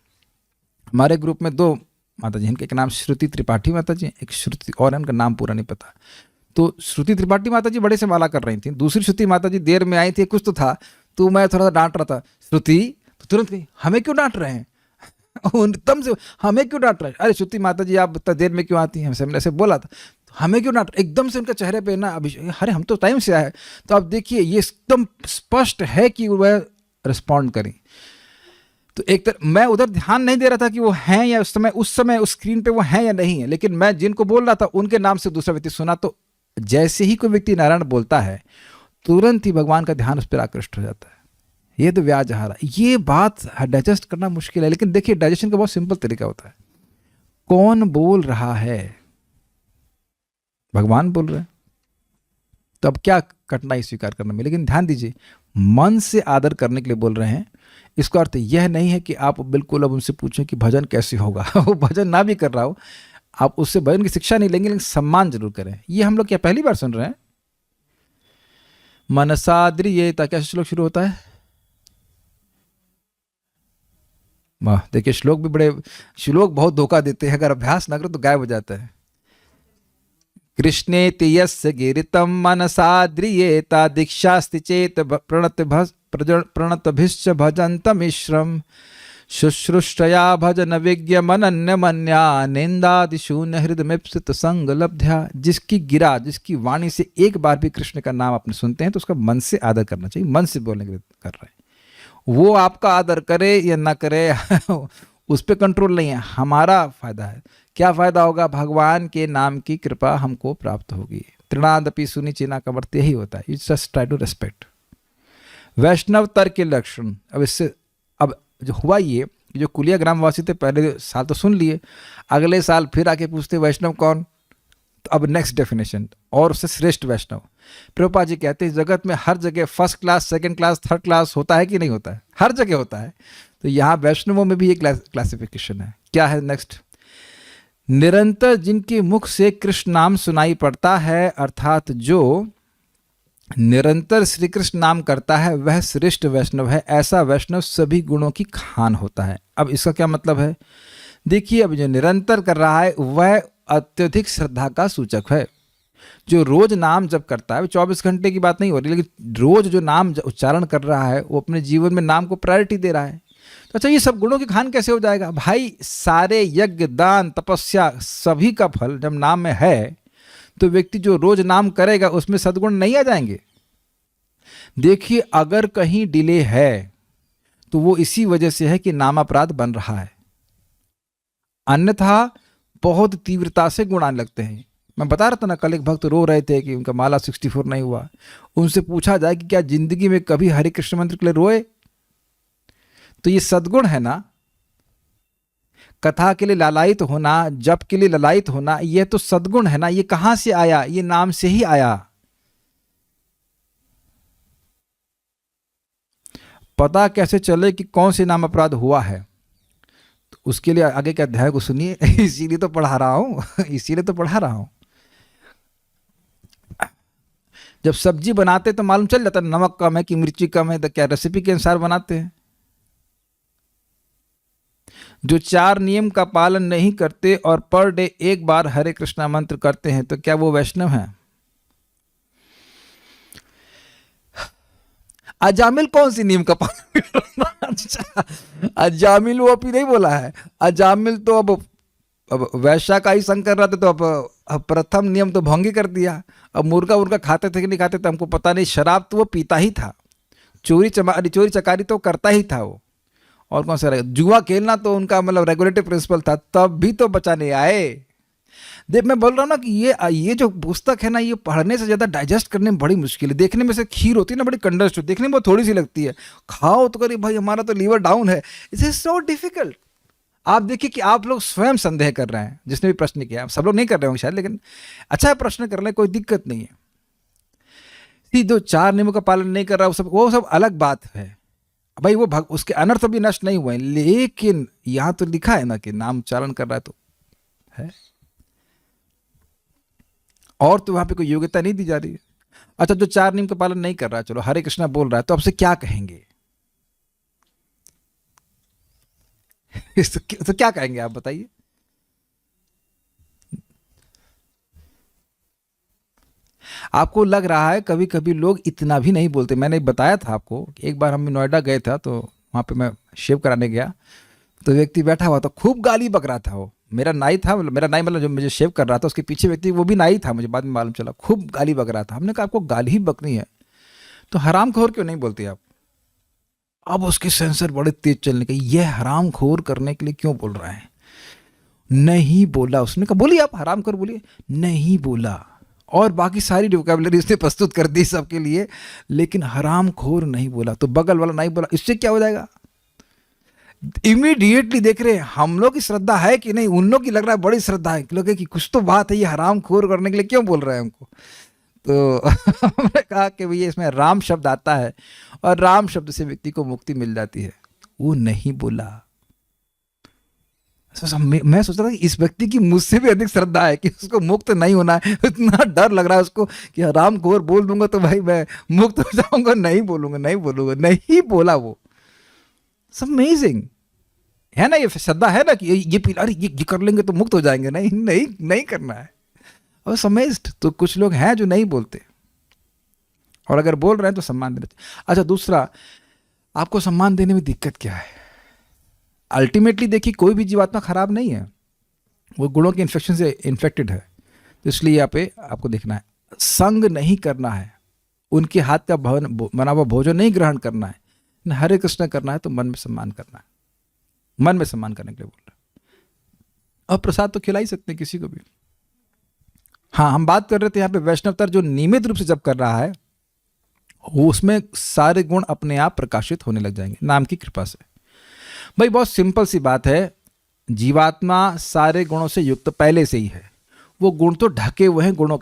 हमारे ग्रुप में 2 माता जी, इनके एक नाम श्रुति त्रिपाठी माता जी, एक श्रुति, और इनका नाम पूरा नहीं पता। तो श्रुति त्रिपाठी माता जी बड़े से माला कर रही थी, दूसरी श्रुति माता जी देर में आई थी, कुछ तो था, तो मैं थोड़ा सा डांट रहा था श्रुति, तो तुरंत कही हमें क्यों डांट रहे हैं? तम से हमें क्यों डांट रहे हैं? अरे श्रुति माता जी आप इतना देर में क्यों आती हैं? हमने ऐसे बोला था, हमें क्यों डांट? एकदम से उनके चेहरे पे ना अरे हम तो टाइम से आए। तो आप देखिए ये एकदम स्पष्ट है कि वह रिस्पॉन्ड करें। तो एक तरह मैं उधर ध्यान नहीं दे रहा था कि वो हैं या उस समय उस स्क्रीन पे वो हैं या नहीं है, लेकिन मैं जिनको बोल रहा था उनके नाम से दूसरा व्यक्ति सुना, तो जैसे ही कोई व्यक्ति नारायण बोलता है तुरंत ही भगवान का ध्यान उस पर आकृष्ट हो जाता है। ये तो व्याजहारा, ये बात डाइजेस्ट करना मुश्किल है, लेकिन देखिए डाइजेशन का बहुत सिंपल तरीका होता है। कौन बोल रहा है? भगवान बोल रहे हैं, तो अब क्या कठिनाई स्वीकार करने में? लेकिन ध्यान दीजिए, मन से आदर करने के लिए बोल रहे हैं। इसका अर्थ यह नहीं है कि आप बिल्कुल अब उनसे पूछें कि भजन कैसे होगा। वो भजन ना भी कर रहा हो, आप उससे भजन की शिक्षा नहीं लेंगे, लेकिन सम्मान जरूर करें। ये हम लोग क्या पहली बार सुन रहे हैं? मनसाद्रियेता, कैसे श्लोक शुरू होता है? वाह, देखिए श्लोक भी बड़े, श्लोक बहुत धोखा देते हैं, अगर अभ्यास ना करो तो गायब हो जाता है। कृष्णेति यस्य गिरितं मनसाद्रियेता दीक्षास्ति चेत प्रणतभिश्च भजन्तमिश्रम् शुश्रूषया भजन विज्ञमनन्यमन्या निंदादिशून्य हृदयमिप्सित संग लब्ध्या। जिसकी गिरा, जिसकी वाणी से एक बार भी कृष्ण का नाम आपने सुनते हैं तो उसका मन से आदर करना चाहिए। मन से बोलने के लिए कर रहे हैं, वो आपका आदर करे या ना करे उस पर कंट्रोल नहीं है, हमारा फायदा है। क्या फायदा होगा? भगवान के नाम की कृपा हमको प्राप्त होगी। तृणादपि सुनि चिना का अर्थ यही होता है, it's just try to respect. Vaishnav तर के लक्षण, अब इससे अब जो हुआ ये, जो कुलिया ग्रामवासी थे पहले साल तो सुन लिए, अगले साल फिर आके पूछते वैष्णव कौन? तो अब नेक्स्ट डेफिनेशन, और उससे श्रेष्ठ वैष्णव। प्रभुपाद जी कहते हैं जगत में हर जगह first class, second class, third class होता है कि नहीं होता है? हर जगह होता है। तो यहाँ वैष्णवों में भी एक क्लासिफिकेशन है। क्या है नेक्स्ट? निरंतर जिनके मुख से कृष्ण नाम सुनाई पड़ता है, अर्थात जो निरंतर श्री कृष्ण नाम करता है वह श्रेष्ठ वैष्णव है। ऐसा वैष्णव सभी गुणों की खान होता है। अब इसका क्या मतलब है? देखिए, अब जो निरंतर कर रहा है वह अत्यधिक श्रद्धा का सूचक है। जो रोज नाम जप करता है, 24 घंटे की बात नहीं हो रही, लेकिन रोज जो नाम उच्चारण कर रहा है वो अपने जीवन में नाम को प्रायोरिटी दे रहा है। तो अच्छा, ये सब गुणों की खान कैसे हो जाएगा? भाई, सारे यज्ञ, दान, तपस्या सभी का फल जब नाम में है, तो व्यक्ति जो रोज नाम करेगा उसमें सद्गुण नहीं आ जाएंगे? देखिए, अगर कहीं डिले है तो वो इसी वजह से है कि नाम अपराध बन रहा है, अन्यथा बहुत तीव्रता से गुण आने लगते हैं। मैं बता रहा था ना, कल एक भक्त रो रहे थे कि उनका माला 64 नहीं हुआ। उनसे पूछा जाए कि क्या जिंदगी में कभी हरे कृष्ण मंत्र के लिए रोए? तो ये सद्गुण है ना। कथा के लिए लालायित होना, जप के लिए लालायित होना, ये तो सद्गुण है ना। ये कहां से आया? ये नाम से ही आया। पता कैसे चले कि कौन से नाम अपराध हुआ है? तो उसके लिए आगे के अध्याय को सुनिए। इसीलिए तो पढ़ा रहा हूं। इसीलिए तो पढ़ा रहा हूं। जब सब्जी बनाते तो मालूम चल जाता नमक कम है कि मिर्ची कम है, तो क्या रेसिपी के अनुसार बनाते हैं? जो 4 नियम का पालन नहीं करते और पर डे एक बार हरे कृष्णा मंत्र करते हैं, तो क्या वो वैष्णव हैं? अजामिल कौन सी नियम का पालन कर रहा? अच्छा, अजामिल वो अभी नहीं बोला है। अजामिल तो अब वैश्या का ही संग कर रहा था, तो अब प्रथम नियम तो भंगी कर दिया। अब मुर्गा उर्गा खाते थे कि नहीं खाते थे हमको पता नहीं, शराब तो वो पीता ही था, चोरी चकारी तो करता ही था वो, और कौन सा जुआ खेलना तो उनका मतलब रेगुलेटिव प्रिंसिपल था, तब भी तो बचाने आए। देख, मैं बोल रहा हूँ ना कि ये जो पुस्तक है ना, ये पढ़ने से ज़्यादा डाइजेस्ट करने में बड़ी मुश्किल है। देखने में से खीर होती है ना, बड़ी कंडेंस्ड होती है, देखने में बहुत थोड़ी सी लगती है, खाओ तो करिए भाई हमारा तो लीवर डाउन है। It is so difficult. आप देखिए कि आप लोग स्वयं संदेह कर रहे हैं, जिसने भी प्रश्न किया, सब लोग नहीं कर रहे होंगे शायद, लेकिन अच्छा है, प्रश्न कर लें, कोई दिक्कत नहीं है। जो 4 नियमों का पालन नहीं कर रहा वो सब अलग बात है भाई, वो उसके अनर्थ भी नष्ट नहीं हुए, लेकिन यहां तो लिखा है ना कि नाम उच्चारण कर रहा है तो है, और तो वहां पे कोई योग्यता नहीं दी जा रही है। अच्छा, जो 4 नियम का पालन नहीं कर रहा है, चलो हरे कृष्णा बोल रहा है, तो आपसे क्या कहेंगे? तो क्या कहेंगे आप बताइए? आपको लग रहा है कभी कभी लोग इतना भी नहीं बोलते। मैंने बताया था आपको, एक बार हम नोएडा गए था, तो वहाँ पे मैं शेव कराने गया, तो व्यक्ति बैठा हुआ था, खूब गाली बक रहा था। वो मेरा नाई था, मेरा नाई मतलब जो मुझे शेव कर रहा था, उसके पीछे व्यक्ति वो भी नाई था, मुझे बाद में मालूम चला, खूब गाली बक रहा था। हमने कहा आपको गाली ही बकनी है तो हराम खोर क्यों नहीं बोलते आप? अब उसके सेंसर बड़े तेज चलने के, ये हराम खोर करने के लिए क्यों बोल रहे हैं? नहीं बोला। उसने कहा बोलिए आप हराम खोर बोलिए, नहीं बोला, और बाकी सारी वोकैबुलरी उसने प्रस्तुत कर दी सबके लिए, लेकिन हराम खोर नहीं बोला। तो बगल वाला नहीं बोला, इससे क्या हो जाएगा? इमीडिएटली देख रहे हैं हम लोग की श्रद्धा है कि नहीं, उन लोग की लग रहा है बड़ी श्रद्धा है, लोग कि कुछ तो बात है, ये हराम खोर करने के लिए क्यों बोल रहे हैं हमको। तो हमने कहा कि भैया इसमें राम शब्द आता है, और राम शब्द से व्यक्ति को मुक्ति मिल जाती है। वो नहीं बोला। मैं सोच रहा था कि इस व्यक्ति की मुझसे भी अधिक श्रद्धा है कि उसको मुक्त नहीं होना है। इतना डर लग रहा है उसको कि हराम खोर बोल दूंगा तो भाई मैं मुक्त हो जाऊंगा, नहीं बोलूंगा, नहीं बोलूंगा, नहीं बोला। वो अमेजिंग है ना, ये श्रद्धा है ना कि ये अरे ये कर लेंगे तो मुक्त हो जाएंगे। नहीं नहीं नहीं करना है। और अमेज्ड। तो कुछ लोग हैं जो नहीं बोलते, और अगर बोल रहे हैं तो सम्मान देना चाहिए। अच्छा, दूसरा, आपको सम्मान देने में दिक्कत क्या है? अल्टीमेटली देखिए, कोई भी जीवात्मा खराब नहीं है, वो गुणों के इन्फेक्शन से इन्फेक्टेड है। तो इसलिए यहाँ पे आपको देखना है, संग नहीं करना है, उनके हाथ का बना हुआ भोजन नहीं ग्रहण करना है, न हरे कृष्ण करना है, तो मन में सम्मान करना है। मन में सम्मान करने के लिए बोल रहे हैं। और प्रसाद तो खिला ही सकते हैं किसी को भी। हाँ, हम बात कर रहे थे यहाँ पे वैष्णवतर जो नियमित रूप से जब कर रहा है, उसमें सारे गुण अपने आप प्रकाशित होने लग जाएंगे नाम की कृपा से। भाई बहुत सिंपल सी बात है, जीवात्मा सारे गुणों से युक्त पहले से ही है। वो गुण तो ढके हुए हैं, गुणों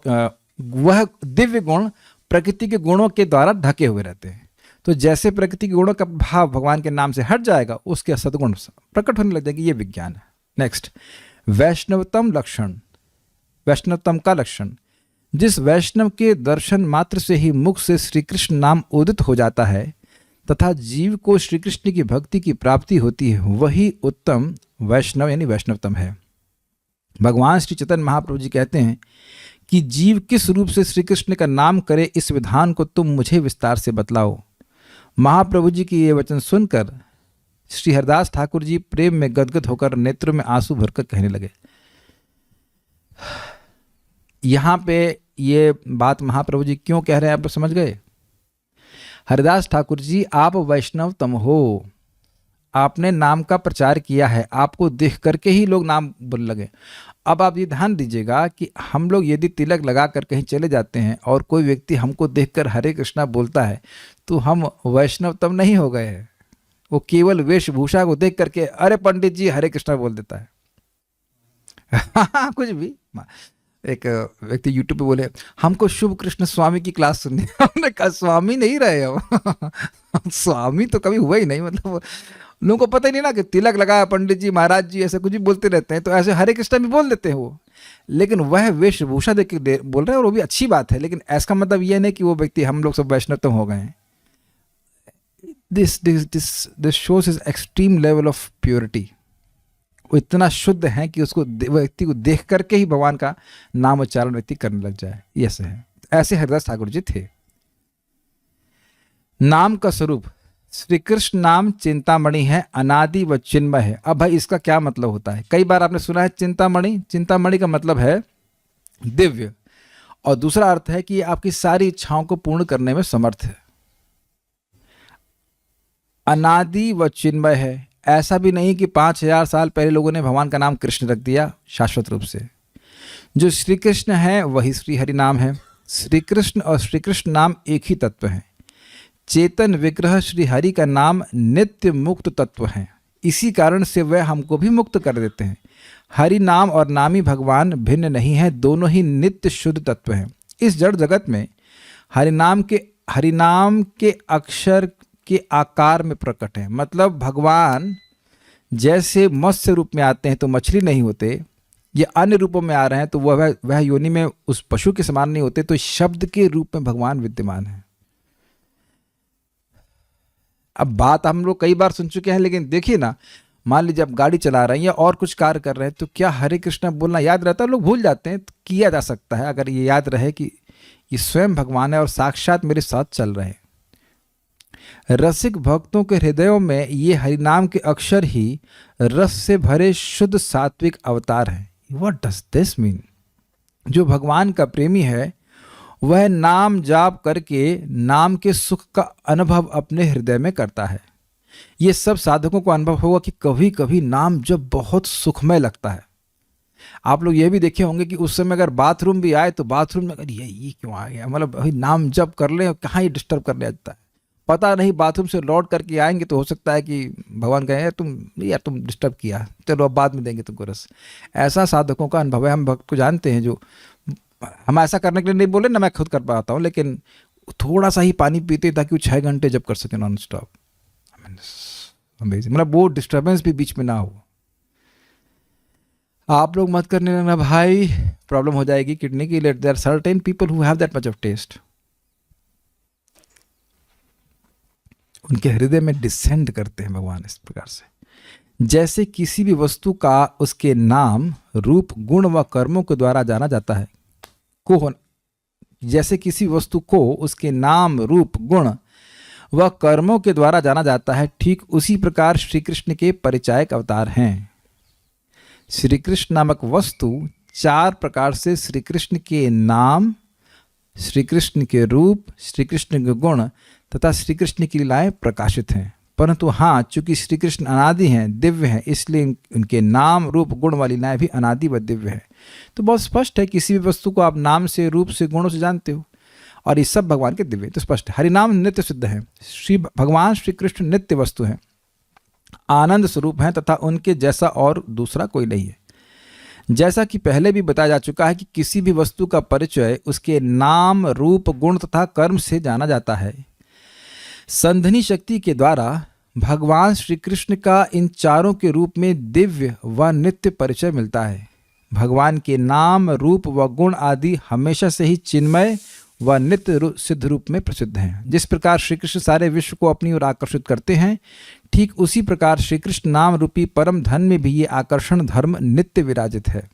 वह दिव्य गुण प्रकृति के गुणों के द्वारा ढके हुए रहते हैं। तो जैसे प्रकृति के गुणों का भाव भगवान के नाम से हट जाएगा, उसके सद्गुण प्रकट होने लग जाएंगे। ये विज्ञान है। नेक्स्ट, वैष्णवतम लक्षण, वैष्णवतम का लक्षण, जिस वैष्णव के दर्शन मात्र से ही मुख से श्री कृष्ण नाम उदित हो जाता है तथा जीव को श्री कृष्ण की भक्ति की प्राप्ति होती है, वही उत्तम वैष्णव यानी वैष्णवतम है। भगवान श्री चैतन्य महाप्रभु जी कहते हैं कि जीव किस रूप से श्री कृष्ण का नाम करे, इस विधान को तुम मुझे विस्तार से बतलाओ। महाप्रभु जी की ये वचन सुनकर श्री हरिदास ठाकुर जी प्रेम में गदगद होकर नेत्रों में आंसू भरकर कहने लगे। यहाँ पे ये बात महाप्रभु जी क्यों कह रहे हैं आप समझ गए। हरिदास ठाकुर जी, आप वैष्णवतम हो, आपने नाम का प्रचार किया है, आपको देख करके ही लोग नाम बोलने लगे। अब आप ये ध्यान दीजिएगा कि हम लोग यदि तिलक लगा कर कहीं चले जाते हैं और कोई व्यक्ति हमको देखकर हरे कृष्णा बोलता है तो हम वैष्णवतम नहीं हो गए हैं। वो केवल वेशभूषा को देख करके अरे पंडित जी हरे कृष्णा बोल देता है। कुछ भी। एक व्यक्ति यूट्यूब पे बोले हमको शुभ कृष्ण स्वामी की क्लास सुननी। हमने कहा स्वामी नहीं रहे हम। स्वामी तो कभी हुआ ही नहीं, मतलब लोगों को पता ही नहीं ना कि तिलक लगाया पंडित जी महाराज जी ऐसे कुछ भी बोलते रहते हैं, तो ऐसे हरे कृष्णा भी बोल देते हैं वो, लेकिन वह वेशभूषा देख के बोल रहे हैं और वो भी अच्छी बात है, लेकिन ऐसा मतलब ये नहीं कि वो व्यक्ति हम लोग सब वैष्णवतम हो गए हैं। This shows is extreme level of purity. वो इतना शुद्ध है कि उसको व्यक्ति को देख करके ही भगवान का नाम उच्चारण व्यक्ति करने लग जाए। ये ऐसे है। ऐसे हरिदास ठाकुर जी थे। नाम का स्वरूप श्री कृष्ण नाम चिंतामणि है, अनादि व चिन्मय है। अब भाई इसका क्या मतलब होता है? कई बार आपने सुना है चिंतामणि। चिंतामणि का मतलब है दिव्य, और दूसरा अर्थ है कि ये आपकी सारी इच्छाओं को पूर्ण करने में समर्थ है। अनादि व चिन्मय है, ऐसा भी नहीं कि 5000 साल पहले लोगों ने भगवान का नाम कृष्ण रख दिया शाश्वत रूप से। जो श्री कृष्ण है वही श्री हरि नाम है। श्री कृष्ण और श्री कृष्ण नाम एक ही तत्व है। चेतन विग्रह श्री हरि का नाम नित्य मुक्त तत्व है, इसी कारण से वह हमको भी मुक्त कर देते हैं। हरि नाम और नामी भगवान भिन्न नहीं है, दोनों ही नित्य शुद्ध तत्व हैं। इस जड़ जगत में हरिनाम के अक्षर के आकार में प्रकट है। मतलब भगवान जैसे मत्स्य रूप में आते हैं तो मछली नहीं होते, ये अन्य रूपों में आ रहे हैं तो वह योनि में उस पशु के समान नहीं होते, तो शब्द के रूप में भगवान विद्यमान है। अब बात हम लोग कई बार सुन चुके हैं, लेकिन देखिए ना, मान लीजिए आप गाड़ी चला रहे हैं या और कुछ कार्य कर रहे हैं तो क्या हरे कृष्णा बोलना याद रहता है? लोग भूल जाते हैं। तो किया जा सकता है अगर ये याद रहे कि ये स्वयं भगवान है और साक्षात मेरे साथ चल रहे हैं। रसिक भक्तों के हृदयों में ये हरिनाम के अक्षर ही रस से भरे शुद्ध सात्विक अवतार हैं। What does this mean? जो भगवान का प्रेमी है वह नाम जाप करके नाम के सुख का अनुभव अपने हृदय में करता है। ये सब साधकों को अनुभव होगा कि कभी कभी नाम जब बहुत सुखमय लगता है। आप लोग ये भी देखे होंगे कि उस समय अगर बाथरूम भी आए तो बाथरूम में अगर ये क्यों आ गया, मतलब भाई नाम जप कर ले, कहाँ ये डिस्टर्ब करने आता है, पता नहीं। बाथरूम से लौट करके आएंगे तो हो सकता है कि भगवान कहे तुम डिस्टर्ब किया, चलो अब बाद में देंगे तुमको रस। ऐसा साधकों का अनुभव है। हम भक्त को जानते हैं, जो हम ऐसा करने के लिए नहीं बोले ना, मैं खुद कर पाता हूँ, लेकिन थोड़ा सा ही पानी पीते ताकि वो 6 घंटे जब कर सके नॉन स्टॉप। अमेजिंग, मतलब वो डिस्टर्बेंस भी बीच में ना हो। आप लोग मत करने लगना भाई, प्रॉब्लम हो जाएगी किडनी की। There are certain people who have that much of taste. उनके हृदय में डिसेंड करते हैं भगवान इस प्रकार से। जैसे किसी भी वस्तु का उसके नाम रूप गुण व कर्मों के द्वारा जाना जाता है जैसे किसी वस्तु को उसके नाम रूप गुण व कर्मों के द्वारा जाना जाता है, ठीक उसी प्रकार श्री कृष्ण के परिचायक अवतार हैं। श्री कृष्ण नामक वस्तु 4 प्रकार से श्री कृष्ण के नाम, श्री कृष्ण के रूप, श्री कृष्ण के गुण तथा श्री कृष्ण की लीलाएं प्रकाशित हैं। परंतु हाँ, चूंकि श्री कृष्ण अनादि हैं, दिव्य हैं, इसलिए उनके नाम रूप गुण वाली लीलाएं भी अनादि व दिव्य है। तो बहुत स्पष्ट है, किसी भी वस्तु को आप नाम से, रूप से, गुणों से जानते हो, और ये सब भगवान के दिव्य, तो स्पष्ट है। हरिनाम नित्य सिद्ध है। भगवान श्री कृष्ण नित्य वस्तु हैं, आनंद स्वरूप हैं तथा उनके जैसा और दूसरा कोई नहीं है। जैसा कि पहले भी बताया जा चुका है कि किसी भी वस्तु का परिचय उसके नाम रूप गुण तथा कर्म से जाना जाता है। संधनी शक्ति के द्वारा भगवान श्री कृष्ण का इन चारों के रूप में दिव्य व नित्य परिचय मिलता है। भगवान के नाम, रूप व गुण आदि हमेशा से ही चिन्मय व नित्य सिद्ध रूप में प्रसिद्ध हैं। जिस प्रकार श्री कृष्ण सारे विश्व को अपनी ओर आकर्षित करते हैं, ठीक उसी प्रकार श्री कृष्ण नाम रूपी परम धन में भी ये आकर्षण धर्म नित्य विराजित है।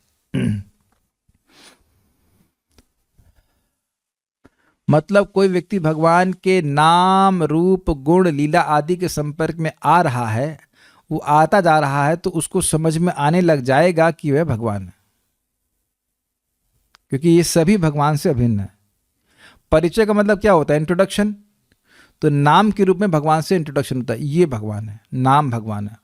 मतलब कोई व्यक्ति भगवान के नाम, रूप, गुण, लीला आदि के संपर्क में आ रहा है, वो आता जा रहा है, तो उसको समझ में आने लग जाएगा कि वह भगवान है, क्योंकि ये सभी भगवान से अभिन्न है। परिचय का मतलब क्या होता है? इंट्रोडक्शन। तो नाम के रूप में भगवान से इंट्रोडक्शन होता है, ये भगवान है, नाम भगवान है।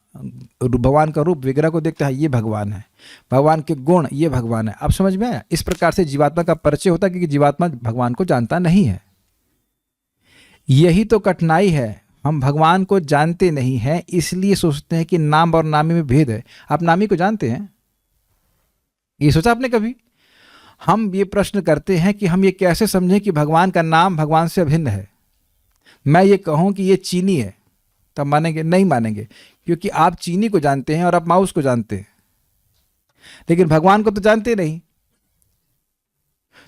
भगवान का रूप, विग्रह को देखते हैं, ये भगवान है। भगवान के गुण, ये भगवान है। अब समझ में आया? इस प्रकार से जीवात्मा का परिचय होता है, क्योंकि जीवात्मा भगवान को जानता नहीं है। यही तो कठिनाई है, हम भगवान को जानते नहीं हैं, इसलिए सोचते हैं कि नाम और नामी में भेद है। आप नामी को जानते हैं? ये सोचा आपने कभी? हम ये प्रश्न करते हैं कि हम ये कैसे समझें कि भगवान का नाम भगवान से अभिन्न है। मैं ये कहूं कि ये चीनी है, तब मानेंगे? नहीं मानेंगे, क्योंकि आप चीनी को जानते हैं और आप माउस को जानते हैं, लेकिन भगवान को तो जानते नहीं।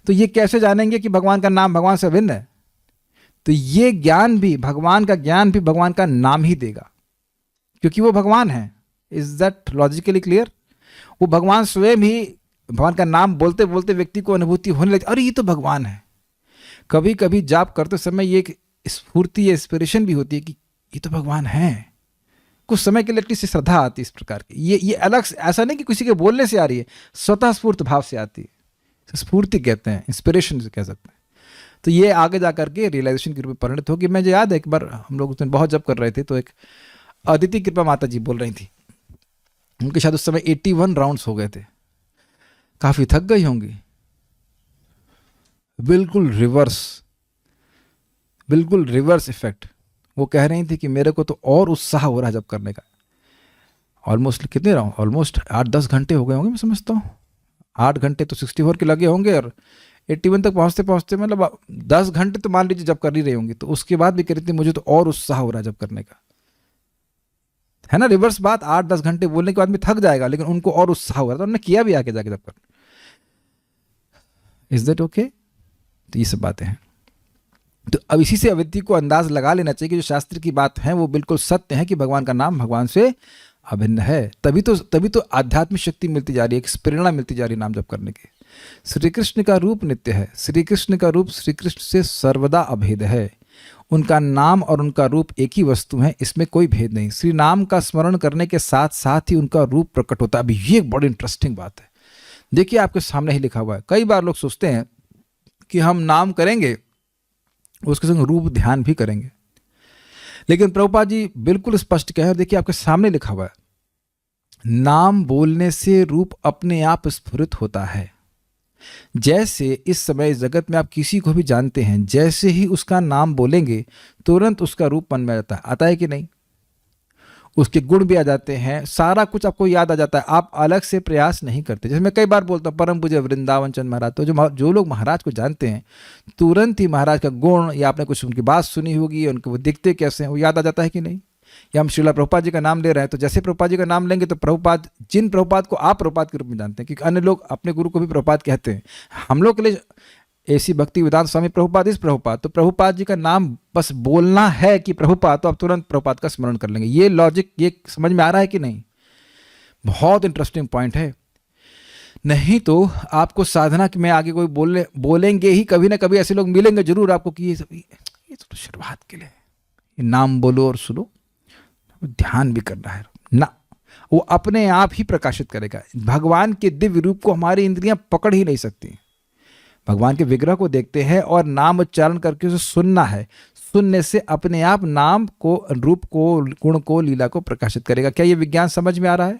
तो ये कैसे जानेंगे कि भगवान का नाम भगवान से अभिन्न है? तो ये ज्ञान भी, भगवान का ज्ञान भी भगवान का नाम ही देगा, क्योंकि वो भगवान है। Is that logically clear? वो भगवान स्वयं ही, भगवान का नाम बोलते बोलते व्यक्ति को अनुभूति होने लगती, अरे ये तो भगवान है। कभी कभी जाप करते समय ये एक स्फूर्ति या इंस्पिरेशन भी होती है कि ये तो भगवान है। कुछ समय के लिए एटलीस्ट श्रद्धा आती है इस प्रकार की। ये अलग से, ऐसा नहीं कि किसी के बोलने से आ रही है, स्वतः स्फूर्त भाव से आती है। स्फूर्ति कहते हैं, इंस्पिरेशन से कह सकते हैं। तो ये आगे जा करके रियलाइजेशन के रूप में परिणत होगी। मुझे याद है एक बार हम लोग उस दिन बहुत जब कर रहे थे, तो एक अदिति कृपा माता जी बोल रही थी, उनके शायद उस समय 81 राउंड्स हो गए थे, काफी थक गई होंगी। बिल्कुल रिवर्स इफेक्ट। वो कह रही थी कि मेरे को तो और उत्साह हो रहा है जब करने का। ऑलमोस्ट कितने राउंड? ऑलमोस्ट 8-10 घंटे हो गए होंगे, मैं समझता हूँ। 8 घंटे तो 64 के लगे होंगे, और 81 तक पहुँचते पहुँचते मतलब 10 घंटे तो मान लीजिए जब कर ही रही होंगी। तो उसके बाद भी कह रही थी मुझे तो और उत्साह हो रहा है जब करने का, है ना? रिवर्स बात। 8-10 घंटे बोलने के बाद में थक जाएगा, लेकिन उनको और उत्साह हो रहा था, उन्होंने किया भी आगे जाके जब कर। Is that okay? तो ये सब बातें हैं। तो अब इसी से व्यक्ति को अंदाज लगा लेना चाहिए कि जो शास्त्र की बात है वो बिल्कुल सत्य है, कि भगवान का नाम भगवान से अभिन्न है। तभी तो आध्यात्मिक शक्ति मिलती जा रही है, एक प्रेरणा मिलती जा रही है नाम जप करने की। श्री कृष्ण का रूप नित्य है, श्री कृष्ण का रूप श्री कृष्ण से सर्वदा अभेद है। उनका नाम और उनका रूप एक ही वस्तु है, इसमें कोई भेद नहीं। श्री नाम का स्मरण करने के साथ साथ ही उनका रूप प्रकट होता है। अभी ये एक बड़ी इंटरेस्टिंग बात है। देखिए आपके सामने ही लिखा हुआ है। कई बार लोग सोचते हैं कि हम नाम करेंगे, उसके संग रूप ध्यान भी करेंगे, लेकिन प्रभुपाद जी बिल्कुल स्पष्ट कह रहे। देखिए आपके सामने लिखा हुआ है, नाम बोलने से रूप अपने आप स्फुरित होता है। जैसे इस समय इस जगत में आप किसी को भी जानते हैं, जैसे ही उसका नाम बोलेंगे तुरंत उसका रूप मन में आ जाता है। आता है कि नहीं? उसके गुण भी आ जाते हैं, सारा कुछ आपको याद आ जाता है। आप अलग से प्रयास नहीं करते। जैसे मैं कई बार बोलता हूँ, परम पूज्य वृंदावन चंद महाराज, तो जो लोग महाराज को जानते हैं, तुरंत ही महाराज का गुण, या आपने कुछ उनकी बात सुनी होगी, उनको वो दिखते कैसे हैं, वो याद आ जाता है कि नहीं? या हम श्रीला प्रभुपाद जी का नाम ले रहे हैं, तो जैसे प्रभुपाद जी का नाम लेंगे तो प्रभुपाद, जिन प्रभुपाद को आप प्रभुपाद के रूप में जानते हैं, क्योंकि अन्य लोग अपने गुरु को भी प्रभुपाद कहते हैं, हम लोग के लिए ऐसी भक्ति वेदांत स्वामी प्रभुपाद इस प्रभुपाद, तो प्रभुपाद जी का नाम बस बोलना है कि प्रभुपाद, तो आप तुरंत प्रभुपाद का स्मरण कर लेंगे। ये लॉजिक, ये समझ में आ रहा है कि नहीं? बहुत इंटरेस्टिंग पॉइंट है। नहीं तो आपको साधना में आगे कोई बोलेंगे ही, कभी ना कभी ऐसे लोग मिलेंगे जरूर आपको कि ये तो शुरुआत के लिए नाम बोलो और सुनो, ध्यान भी करना है ना। वो अपने आप ही प्रकाशित करेगा। भगवान के दिव्य रूप को हमारी इंद्रियां पकड़ ही नहीं सकती। भगवान के विग्रह को देखते हैं और नाम उच्चारण करके उसे सुनना है। सुनने से अपने आप नाम को, रूप को, गुण को, लीला को प्रकाशित करेगा। क्या ये विज्ञान समझ में आ रहा है?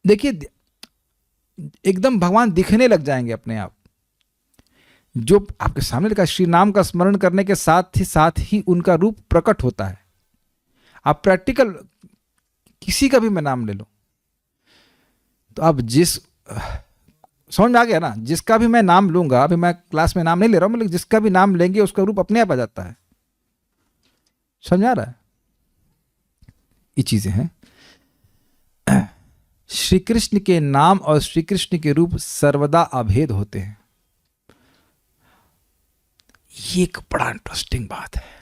देखिए एकदम भगवान दिखने लग जाएंगे अपने आप। जो आपके सामने लिखा, श्री नाम का स्मरण करने के साथ ही उनका रूप प्रकट होता है। आप प्रैक्टिकल किसी का भी मैं नाम ले लो, तो आप जिस, समझ में आ गया ना? जिसका भी मैं नाम लूंगा, अभी मैं क्लास में नाम नहीं ले रहा हूं, मतलब जिसका भी नाम लेंगे उसका रूप अपने आप आ जाता है। समझ आ रहा है? ये चीजें हैं। श्री कृष्ण के नाम और श्री कृष्ण के रूप सर्वदा अभेद होते हैं। ये एक बड़ा इंटरेस्टिंग बात है।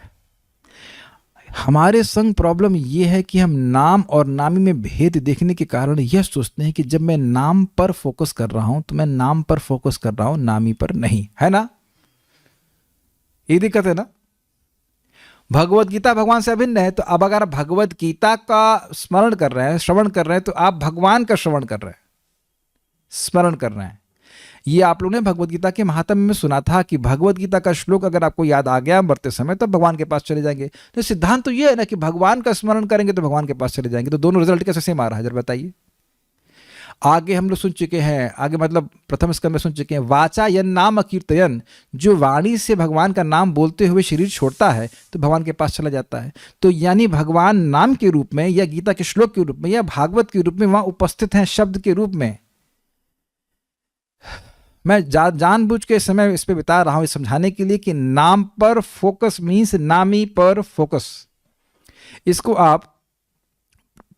हमारे संग प्रॉब्लम ये है कि हम नाम और नामी में भेद देखने के कारण यह सोचते हैं कि जब मैं नाम पर फोकस कर रहा हूं तो मैं नाम पर फोकस कर रहा हूं, नामी पर नहीं, है ना? ये दिक्कत है ना? भगवत गीता भगवान से अभिन्न है, तो अब अगर आप भगवत गीता का स्मरण कर रहे हैं, श्रवण कर रहे हैं, तो आप भगवान का श्रवण कर रहे हैं, स्मरण कर रहे हैं। ये आप लोगों ने भगवत गीता के महात्म्य में सुना था कि भगवत गीता का श्लोक अगर आपको याद आ गया मरते समय, तब भगवान के पास चले जाएंगे। तो सिद्धांत तो ये है ना कि भगवान का स्मरण करेंगे तो भगवान के पास चले जाएंगे। तो दोनों रिजल्ट कैसे सेम आ रहा है, जरा बताइए। आगे हम लोग सुन चुके हैं, आगे मतलब प्रथम स्कंद में सुन चुके हैं, वाचा यन नाम कीर्तयन, जो वाणी से भगवान का नाम बोलते हुए शरीर छोड़ता है तो भगवान के पास चला जाता है। तो यानी भगवान नाम के रूप में या गीता के श्लोक के रूप में या भागवत के रूप में वहां उपस्थित हैं, शब्द के रूप में। मैं जानबूझ के समय इस पे बिता रहा हूं इस समझाने के लिए कि नाम पर फोकस मीन्स नामी पर फोकस। इसको आप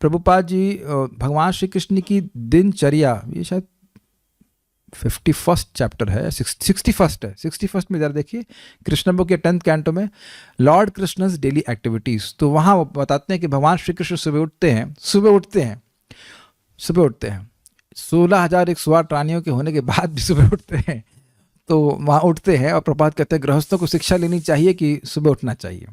प्रभुपाद जी भगवान श्री कृष्ण की दिनचर्या, ये शायद 51st चैप्टर है, 61st है, 61st में जरा देखिए, कृष्ण बुक के 10th कैंटो में लॉर्ड कृष्णस डेली एक्टिविटीज। तो वहां वो बताते हैं कि भगवान श्री कृष्ण सुबह उठते हैं 16,108 रानियों के होने के बाद भी सुबह उठते हैं। तो वहाँ उठते हैं और प्रभात कहते हैं गृहस्थों को शिक्षा लेनी चाहिए कि सुबह उठना चाहिए।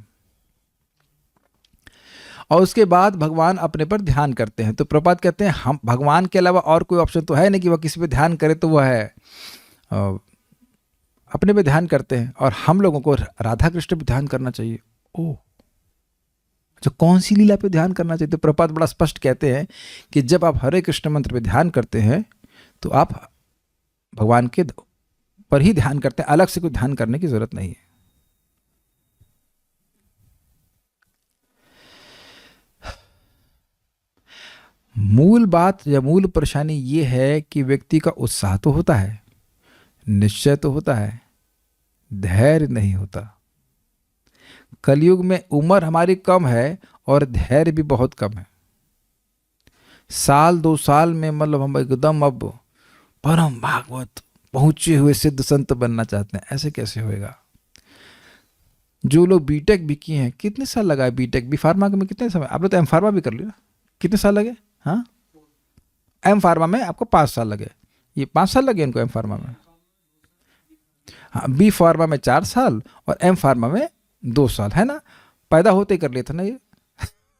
और उसके बाद भगवान अपने पर ध्यान करते हैं। तो प्रभात कहते हैं हम भगवान के अलावा और कोई ऑप्शन तो है नहीं कि वह किसी पे ध्यान करे, तो वह है अपने पे ध्यान करते हैं। और हम लोगों को राधा कृष्ण पे ध्यान करना चाहिए। ओह, जो कौन सी लीला पे ध्यान करना चाहिए? तो प्रपात बड़ा स्पष्ट कहते हैं कि जब आप हरे कृष्ण मंत्र पे ध्यान करते हैं तो आप भगवान के पर ही ध्यान करते हैं, अलग से कोई ध्यान करने की जरूरत नहीं है। मूल बात या मूल परेशानी ये है कि व्यक्ति का उत्साह तो होता है, निश्चय तो होता है, धैर्य नहीं होता। कलयुग में उम्र हमारी कम है और धैर्य भी बहुत कम है। साल 2 साल में मतलब हम एकदम अब परम भागवत पहुंचे हुए सिद्ध संत बनना चाहते हैं, ऐसे कैसे होएगा? जो लोग बीटेक भी किए हैं, कितने साल लगा है बीटेक? बी फार्मा में कितने समय? आपने तो एम फार्मा भी कर लिया, कितने साल लगे? हाँ, एम फार्मा में आपको 5 साल लगे, ये 5 साल लगे इनको एम फार्मा में। हाँ, बी फार्मा में 4 साल और एम फार्मा में 2 साल, है ना? पैदा होते ही कर लिया था ना ये।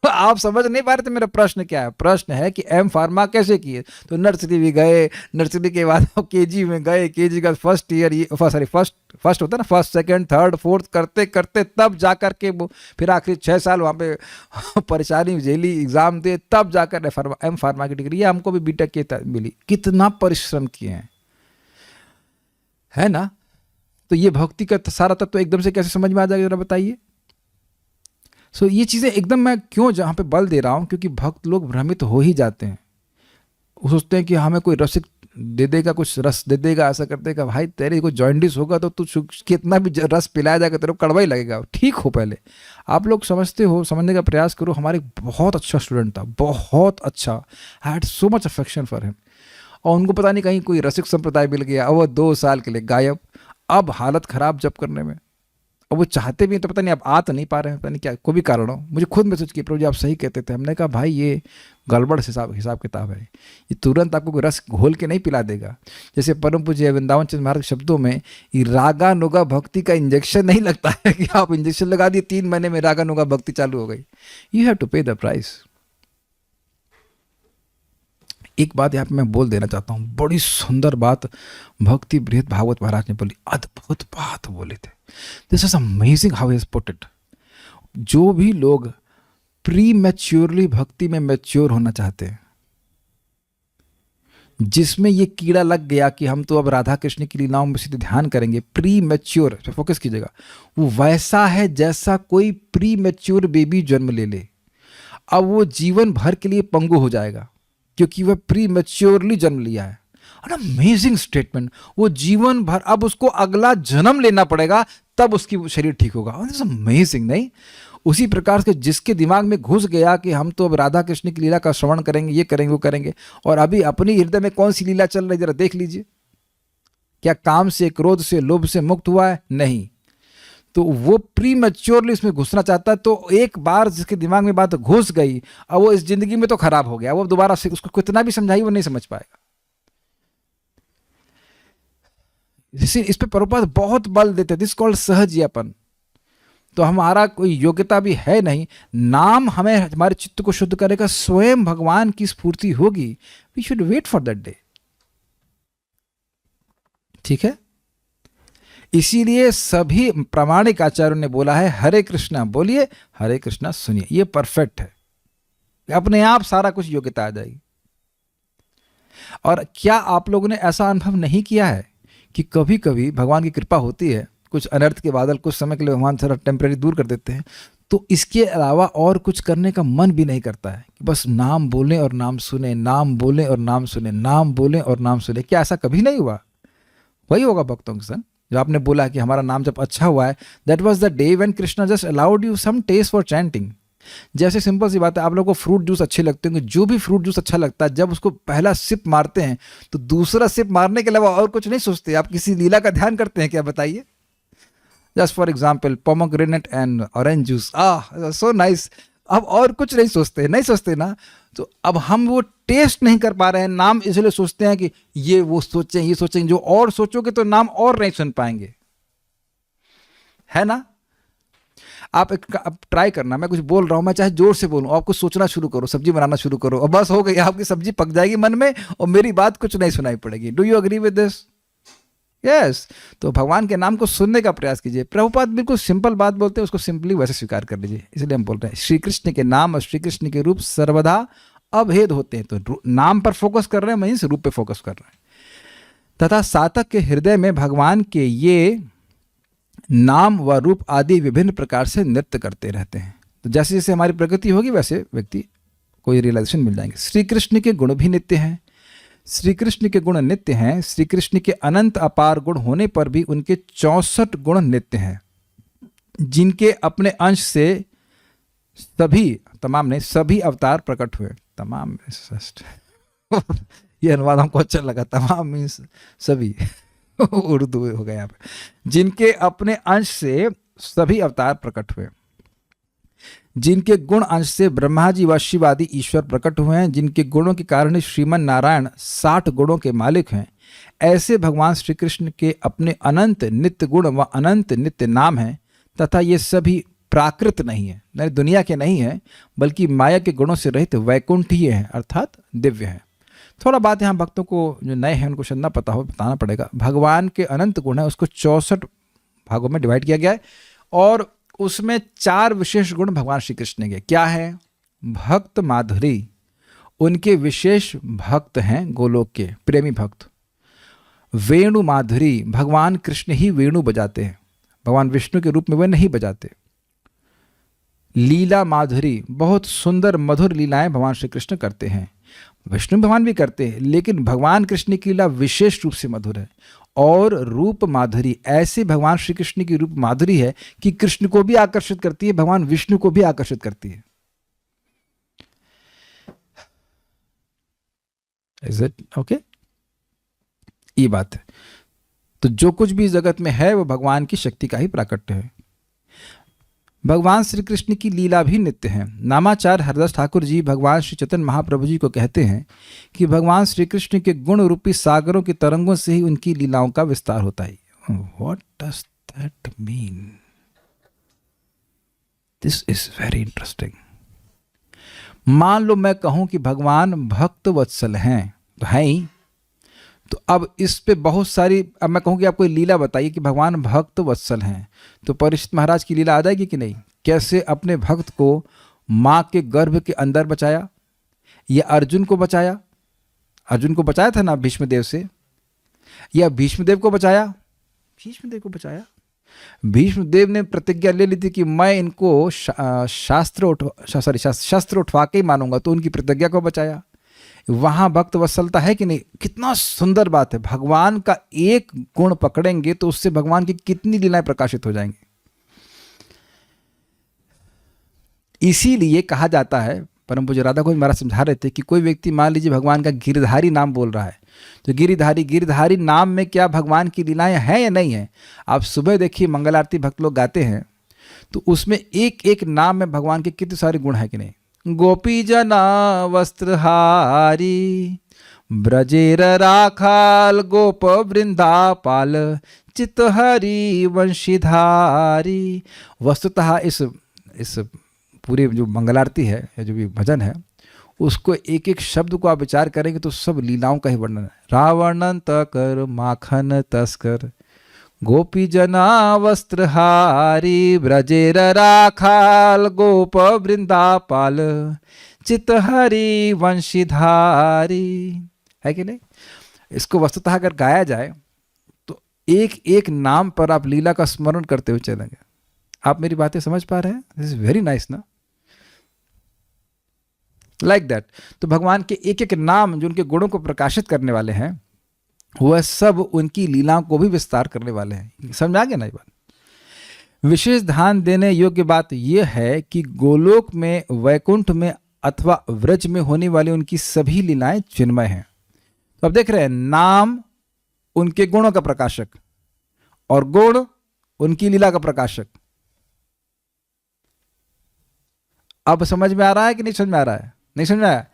आप समझ नहीं पा रहे थे मेरा प्रश्न क्या है? प्रश्न है कि एम फार्मा कैसे किए? तो नर्सरी भी गए, नर्सरी के बाद केजी में गए, केजी का फर्स्ट ईयर, फर्स्ट होता है ना, फर्स्ट सेकंड थर्ड फोर्थ करते करते तब जाकर के वो फिर आखिरी 6 साल वहाँ पे परेशानी झेली, एग्जाम दे, तब जाकर एम फार्मा की डिग्री हमको भी बीटेक की मिली। कितना परिश्रम किए हैं, है ना? तो ये भक्ति का सारा तत्व एकदम से कैसे समझ में आ जाएगा, जरा बताइए। सो ये चीज़ें एकदम मैं क्यों जहाँ पे बल दे रहा हूँ, क्योंकि भक्त लोग भ्रमित हो ही जाते हैं। वो सोचते हैं कि हमें कोई रसिक दे देगा, कुछ रस दे देगा, ऐसा कर देगा। भाई तेरे कोई जॉइंडिस होगा तो तू कितना भी रस पिलाया जाएगा तेरे को कड़वा ही लगेगा। ठीक हो, पहले आप लोग समझते हो, समझने का प्रयास करो। हमारे बहुत अच्छा स्टूडेंट था, बहुत अच्छा, I had so much affection for him. और उनको पता नहीं कहीं कोई रसिक संप्रदाय मिल गया और वो 2 साल के लिए गायब। अब हालत खराब जब करने में, और वो चाहते भी तो पता नहीं, अब आ तो नहीं पा रहे हैं, पता नहीं क्या, कोई भी कारण हो। मुझे खुद मैसेज किया, प्रभु जी आप सही कहते थे। हमने कहा भाई ये गड़बड़ हिसाब किताब है, ये तुरंत आपको कोई रस घोल के नहीं पिला देगा। जैसे परम पूज्य वृंदावन चंद्र महाराज शब्दों में, ये रागा नुगा भक्ति का इंजेक्शन नहीं लगता है कि आप इंजेक्शन लगा दिए 3 महीने में रागा नुगा भक्ति चालू हो गई। यू हैव टू पे द प्राइस। एक बात यहाँ पे मैं बोल देना चाहता हूँ, बड़ी सुंदर बात भक्ति बृहद भागवत महाराज ने बोली, अद्भुत बात बोले थे। This is amazing how he has put it. जो भी लोग प्री मैच्योरली भक्ति में मैच्योर होना चाहते हैं, जिसमें ये कीड़ा लग गया कि हम तो अब राधा कृष्ण की लीलाओं में सीधे ध्यान करेंगे, प्री मैच्योर, फोकस कीजिएगा, वो वैसा है जैसा कोई प्री मैच्योर बेबी जन्म ले ले। अब वो जीवन भर के लिए पंगु हो जाएगा क्योंकि वह प्री मैच्योरली जन्म लिया है। Amazing statement. वो जीवन भर अब उसको अगला जन्म लेना पड़ेगा, तब उसकी शरीर ठीक होगा। अमेजिंग, नहीं? उसी प्रकार से जिसके दिमाग में घुस गया कि हम तो अब राधा कृष्ण की लीला का श्रवण करेंगे, ये करेंगे, वो करेंगे, और अभी अपनी हृदय में कौन सी लीला चल रही जरा देख लीजिए। क्या काम से, क्रोध से, लोभ से मुक्त हुआ है? नहीं। तो वो प्री मैच्योरली इसमें घुसना चाहता है, तो एक बार जिसके दिमाग में बात घुस गई, अब वो इस जिंदगी में तो खराब हो गया, वो दोबारा से उसको कितना भी समझाई वो नहीं समझ पाएगा। इस पे प्रभुपाद बहुत बल देते हैं, दिस कॉल्ड सहजीपन। तो हमारा कोई योग्यता भी है नहीं, नाम हमें हमारे चित्त को शुद्ध करेगा, स्वयं भगवान की स्फूर्ति होगी। We should wait for that day. ठीक है, इसीलिए सभी प्रामाणिक आचार्यों ने बोला है हरे कृष्णा बोलिए, हरे कृष्णा सुनिए। ये परफेक्ट है, अपने आप सारा कुछ योग्यता आ जाएगी। और क्या आप लोगों ने ऐसा अनुभव नहीं किया है कि कभी कभी भगवान की कृपा होती है, कुछ अनर्थ के बादल कुछ समय के लिए भगवान थोड़ा टेम्परेरी दूर कर देते हैं, तो इसके अलावा और कुछ करने का मन भी नहीं करता है कि बस नाम बोलें और नाम सुने, नाम बोलें और नाम सुने, नाम बोलें और नाम सुने। क्या ऐसा कभी नहीं हुआ? वही होगा भक्तों के संग जो आपने बोला कि हमारा नाम जब अच्छा हुआ है, that was the day when Krishna just allowed you some taste for chanting. जैसे सिंपल सी बात है, आप लोगों को फ्रूट जूस अच्छे लगते होंगे, जो भी फ्रूट जूस अच्छा लगता है, जब उसको पहला सिप मारते हैं तो दूसरा सिप मारने के अलावा और कुछ नहीं सोचते। आप किसी लीला का ध्यान करते हैं क्या? बताइए। Just for example pomegranate and orange juice, so nice. अब और कुछ नहीं सोचते, नहीं सोचते ना। तो अब हम वो टेस्ट नहीं कर पा रहे हैं, नाम इसलिए सोचते हैं कि ये वो सोचें, ये सोचें। जो और सोचोगे तो नाम और नहीं सुन पाएंगे, है ना। आप ट्राई करना, मैं कुछ बोल रहा हूं, मैं चाहे जोर से बोलूं, आपको सोचना शुरू करो, सब्जी बनाना शुरू करो, और बस हो गई, आपकी सब्जी पक जाएगी मन में और मेरी बात कुछ नहीं सुनाई पड़ेगी। Do you agree with this? Yes. तो भगवान के नाम को सुनने का प्रयास कीजिए। प्रभुपाद बिल्कुल सिंपल बात बोलते हैं, उसको सिंपली वैसे स्वीकार कर लीजिए। इसलिए हम बोल रहे हैं श्री कृष्ण के नाम और श्री कृष्ण के रूप सर्वदा अभेद होते हैं। तो नाम पर फोकस कर रहे हैं, वहीं से रूप पे फोकस कर रहे हैं। तथा साधक के हृदय में भगवान के ये नाम व रूप आदि विभिन्न प्रकार से नृत्य करते रहते हैं। तो जैसे जैसे हमारी प्रगति होगी वैसे व्यक्ति को रियलाइजेशन मिल जाएंगे। श्री कृष्ण के गुण भी नित्य हैं। श्री कृष्ण के गुण नित्य हैं। श्री कृष्ण के अनंत अपार गुण होने पर भी उनके 64 गुण नित्य हैं, जिनके अपने अंश से सभी, तमाम नहीं, सभी अवतार प्रकट हुए। तमाम ये अनुवाद हमको अच्छा लगा, तमाम मीन्स सभी उर्दू हो गया यहाँ पे। जिनके अपने अंश से सभी अवतार प्रकट हुए, जिनके गुण अंश से ब्रह्मा जी व शिव आदि ईश्वर प्रकट हुए हैं, जिनके गुणों के कारण श्रीमन नारायण 60 गुणों के मालिक हैं। ऐसे भगवान श्री कृष्ण के अपने अनंत नित्य गुण व अनंत नित्य नाम हैं, तथा ये सभी प्राकृत नहीं है, यानी दुनिया के नहीं है, बल्कि माया के गुणों से रहित वैकुंठीय है, अर्थात दिव्य है। थोड़ा बात यहाँ भक्तों को जो नए हैं उनको शायद ना पता हो, बताना पड़ेगा। भगवान के अनंत गुण है, उसको 64 भागों में डिवाइड किया गया है, और उसमें 4 विशेष गुण भगवान श्री कृष्ण के क्या है? भक्त माधुरी, उनके विशेष भक्त हैं, गोलोक के प्रेमी भक्त। वेणु माधुरी, भगवान कृष्ण ही वेणु बजाते हैं, भगवान विष्णु के रूप में वे नहीं बजाते। लीला माधुरी, बहुत सुंदर मधुर लीलाएं भगवान श्री कृष्ण करते हैं। विष्णु भगवान भी करते हैं, लेकिन भगवान कृष्ण की लीला विशेष रूप से मधुर है। और रूप माधुरी, ऐसे भगवान श्री कृष्ण की रूप माधुरी है कि कृष्ण को भी आकर्षित करती है, भगवान विष्णु को भी आकर्षित करती है। Is it okay? ये बात है। तो जो कुछ भी जगत में है वो भगवान की शक्ति का ही प्राकट्य है। भगवान श्री कृष्ण की लीला भी नित्य है। नामाचार्य हरदास ठाकुर जी भगवान श्री चैतन्य महाप्रभु जी को कहते हैं कि भगवान श्री कृष्ण के गुण रूपी सागरों की तरंगों से ही उनकी लीलाओं का विस्तार होता है। What does that mean? This is very interesting. मान लो मैं कहूं कि भगवान भक्त वत्सल हैं, तो है ही। तो अब इस पे बहुत सारी, अब मैं कहूँ कि आप कोई लीला बताइए कि भगवान भक्त वत्सल हैं, तो परीक्षित महाराज की लीला आ जाएगी कि नहीं? कैसे अपने भक्त को माँ के गर्भ के अंदर बचाया, या अर्जुन को बचाया, अर्जुन को बचाया था ना भीष्मदेव से, या भीष्मदेव को बचाया, भीष्मदेव को बचाया। भीष्मदेव ने प्रतिज्ञा ले ली थी कि मैं इनको शस्त्र उठवा के ही मानूंगा, तो उनकी प्रतिज्ञा को बचाया। वहां भक्त वत्सलता है कि नहीं? कितना सुंदर बात है। भगवान का एक गुण पकड़ेंगे तो उससे भगवान की कितनी लीलाएं प्रकाशित हो जाएंगी। इसीलिए कहा जाता है, परम पूज्य राधा गोविंद महाराज समझा रहे थे कि कोई व्यक्ति मान लीजिए भगवान का गिरधारी नाम बोल रहा है, तो गिरधारी नाम में क्या भगवान की लीलाएं हैं या नहीं है। आप सुबह देखिए मंगल आरती भक्त लोग गाते हैं, तो उसमें एक एक नाम में भगवान के कितने सारे गुण है कि नहीं। गोपी जना वस्त्रहारी, ब्रजेर राखाल गोप वृंदापाल, चितहरी वंशीधारी। वस्तुतः इस पूरे जो मंगल आरती है या जो भी भजन है, उसको एक एक शब्द को आप विचार करेंगे तो सब लीलाओं का ही वर्णन है। रावण तकर माखन तस्कर, गोपी जना वस्त्रहारी, ब्रजेर राखाल गोप वृंदापाल, चितहरी वंशीधारी, है कि नहीं। इसको वस्तुतः अगर गाया जाए तो एक एक नाम पर आप लीला का स्मरण करते हुए चलेंगे। आप मेरी बातें समझ पा रहे हैं? दिस इज वेरी नाइस ना, लाइक दैट। तो भगवान के एक एक नाम जो उनके गुणों को प्रकाशित करने वाले हैं, वह सब उनकी लीलाओं को भी विस्तार करने वाले हैं। समझ आ गया ना ये बात। विशेष ध्यान देने योग्य बात यह है कि गोलोक में, वैकुंठ में अथवा व्रज में होने वाली उनकी सभी लीलाएं चिन्मय हैं। तो अब देख रहे हैं, नाम उनके गुणों का प्रकाशक और गुण उनकी लीला का प्रकाशक। अब समझ में आ रहा है कि नहीं समझ में आ रहा है? नहीं समझ में आया?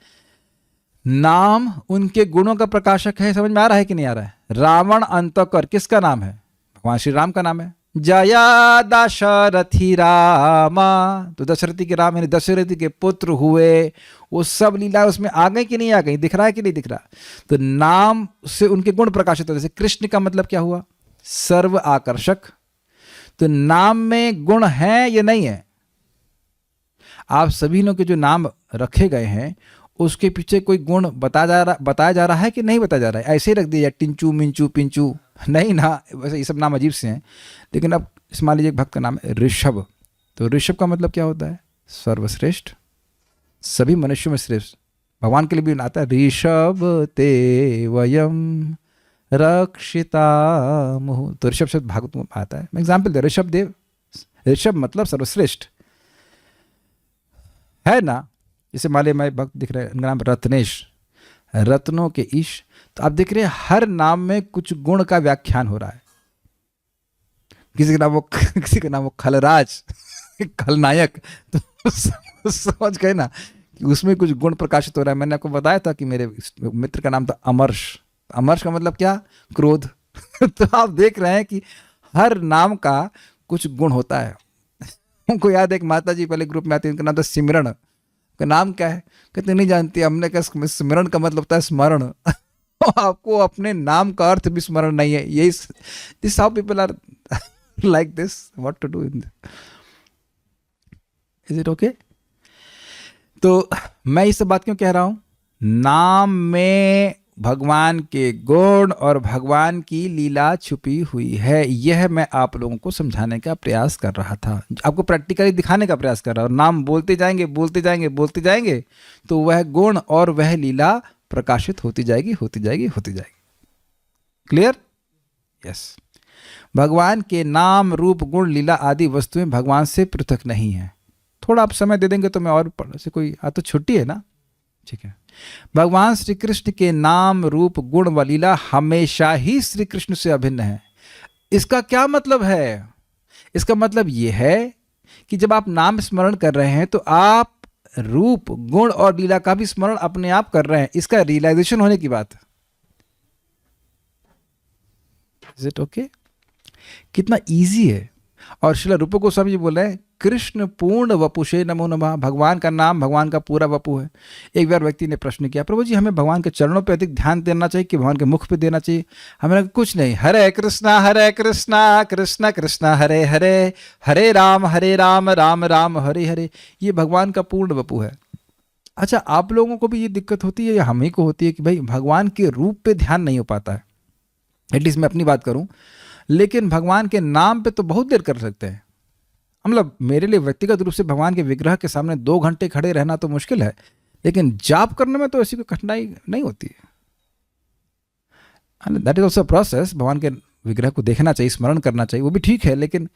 नाम उनके गुणों का प्रकाशक है, समझ में आ रहा है कि नहीं आ रहा है? रावण अंतकर किसका नाम है? भगवान श्री राम का नाम है। जया दशरथी रामा, तो दशरथी के राम यानी दशरथी के पुत्र हुए, वो सब लीला उसमें आ गई कि नहीं आ गई? दिख रहा है कि नहीं दिख रहा? तो नाम से उनके गुण प्रकाशित होते। जैसे कृष्ण का मतलब क्या हुआ? सर्व आकर्षक। तो नाम में गुण है या नहीं है? आप सभी लोग के जो नाम रखे गए हैं उसके पीछे कोई गुण बताया जा रहा है कि नहीं बताया जा रहा है? ऐसे ही रख दिया टिंचू मिंचू पिंचू, नहीं ना। वैसे ये सब नाम अजीब से हैं। लेकिन अब मान लीजिए एक भक्त का नाम है ऋषभ, तो ऋषभ का मतलब क्या होता है? सर्वश्रेष्ठ, सभी मनुष्यों में श्रेष्ठ। भगवान के लिए भी आता है, ऋषभ ते वयम रक्षिता मुहु। तो ऋषभ शब्द भागवत में आता है। मैं एग्जाम्पल दे, ऋषभ देव, ऋषभ मतलब सर्वश्रेष्ठ है ना। जैसे माले में भक्त दिख रहे हैं, उनका नाम रत्नेश, रत्नों के ईश। तो आप देख रहे हैं हर नाम में कुछ गुण का व्याख्यान हो रहा है। किसी का नाम वो खलराज, खलनायक। तो समझ गए ना कि उसमें कुछ गुण प्रकाशित हो रहा है। मैंने आपको बताया था कि मेरे मित्र का नाम था अमर्श। अमर्श का मतलब क्या? क्रोध। तो आप देख रहे हैं कि हर नाम का कुछ गुण होता है। उनको याद है एक माता जी पहले ग्रुप में आती है, उनका नाम था सिमरण। का नाम क्या है? कहते नहीं जानती। हमने कहा स्मरण का मतलब होता है स्मरण। आपको अपने नाम का अर्थ भी स्मरण नहीं है। यही this how people are like this, what to do in this, is it okay? तो मैं इस बात क्यों कह रहा हूं? नाम में भगवान के गुण और भगवान की लीला छुपी हुई है। यह मैं आप लोगों को समझाने का प्रयास कर रहा था, आपको प्रैक्टिकली दिखाने का प्रयास कर रहा हूं। नाम बोलते जाएंगे बोलते जाएंगे बोलते जाएंगे तो वह गुण और वह लीला प्रकाशित होती जाएगी होती जाएगी होती जाएगी। क्लियर? यस। भगवान के नाम रूप गुण लीला आदि वस्तुएं भगवान से पृथक नहीं है। थोड़ा आप समय दे देंगे तो मैं और से कोई तो छुट्टी है ना, ठीक है। भगवान श्री कृष्ण के नाम रूप गुण व लीला हमेशा ही श्री कृष्ण से अभिन्न है। इसका क्या मतलब है? इसका मतलब यह है कि जब आप नाम स्मरण कर रहे हैं तो आप रूप गुण और लीला का भी स्मरण अपने आप कर रहे हैं। इसका रियलाइजेशन होने की बात है। Is it okay? कितना इजी है। और श्रील रूप गोस्वामी जी बोल रहे हैं, कृष्ण पूर्ण वपुषे नमो नमः। भगवान का नाम भगवान का पूरा वपु है। एक बार व्यक्ति ने प्रश्न किया, प्रभु जी हमें भगवान के चरणों पे अधिक ध्यान देना चाहिए कि भगवान के मुख पे देना चाहिए? हमें कुछ नहीं, हरे कृष्णा कृष्ण कृष्ण हरे हरे, हरे राम राम राम हरे हरे। ये भगवान का पूर्ण वपु है। अच्छा, आप लोगों को भी ये दिक्कत होती है या हम ही को होती है कि भाई भगवान के रूप पे ध्यान नहीं हो पाता है? एटलीस्ट मैं अपनी बात करूं, लेकिन भगवान के नाम पे तो बहुत देर कर सकते हैं। मतलब मेरे लिए व्यक्तिगत रूप से भगवान के विग्रह के सामने 2 घंटे खड़े रहना तो मुश्किल है, लेकिन जाप करने में तो ऐसी कोई कठिनाई नहीं होती है। That is also process. भगवान के विग्रह को देखना चाहिए, स्मरण करना चाहिए, वो भी ठीक है, लेकिन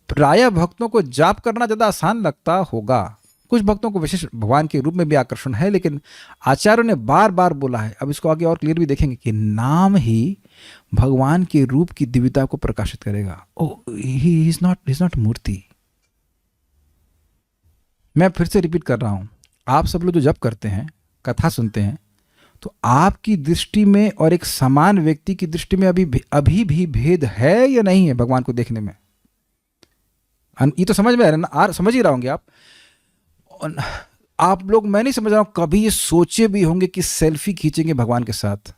प्रायः भक्तों को जाप करना ज़्यादा आसान लगता होगा। कुछ भक्तों को विशेष भगवान के रूप में भी आकर्षण है, लेकिन आचार्यों ने बार बार बोला है, अब इसको आगे और क्लियर भी देखेंगे, कि नाम ही भगवान के रूप की दिव्यता को प्रकाशित करेगा। ओ ही इज नॉट मूर्ति। मैं फिर से रिपीट कर रहा हूं, आप सब लोग जो जप करते हैं, कथा सुनते हैं, तो आपकी दृष्टि में और एक समान व्यक्ति की दृष्टि में अभी भी भेद है या नहीं है भगवान को देखने में? ये तो समझ में आ रहा है ना, समझ ही रहे होंगे आप लोग। मैं नहीं समझ रहा हूं, कभी ये सोचे भी होंगे कि सेल्फी खींचेंगे भगवान के साथ?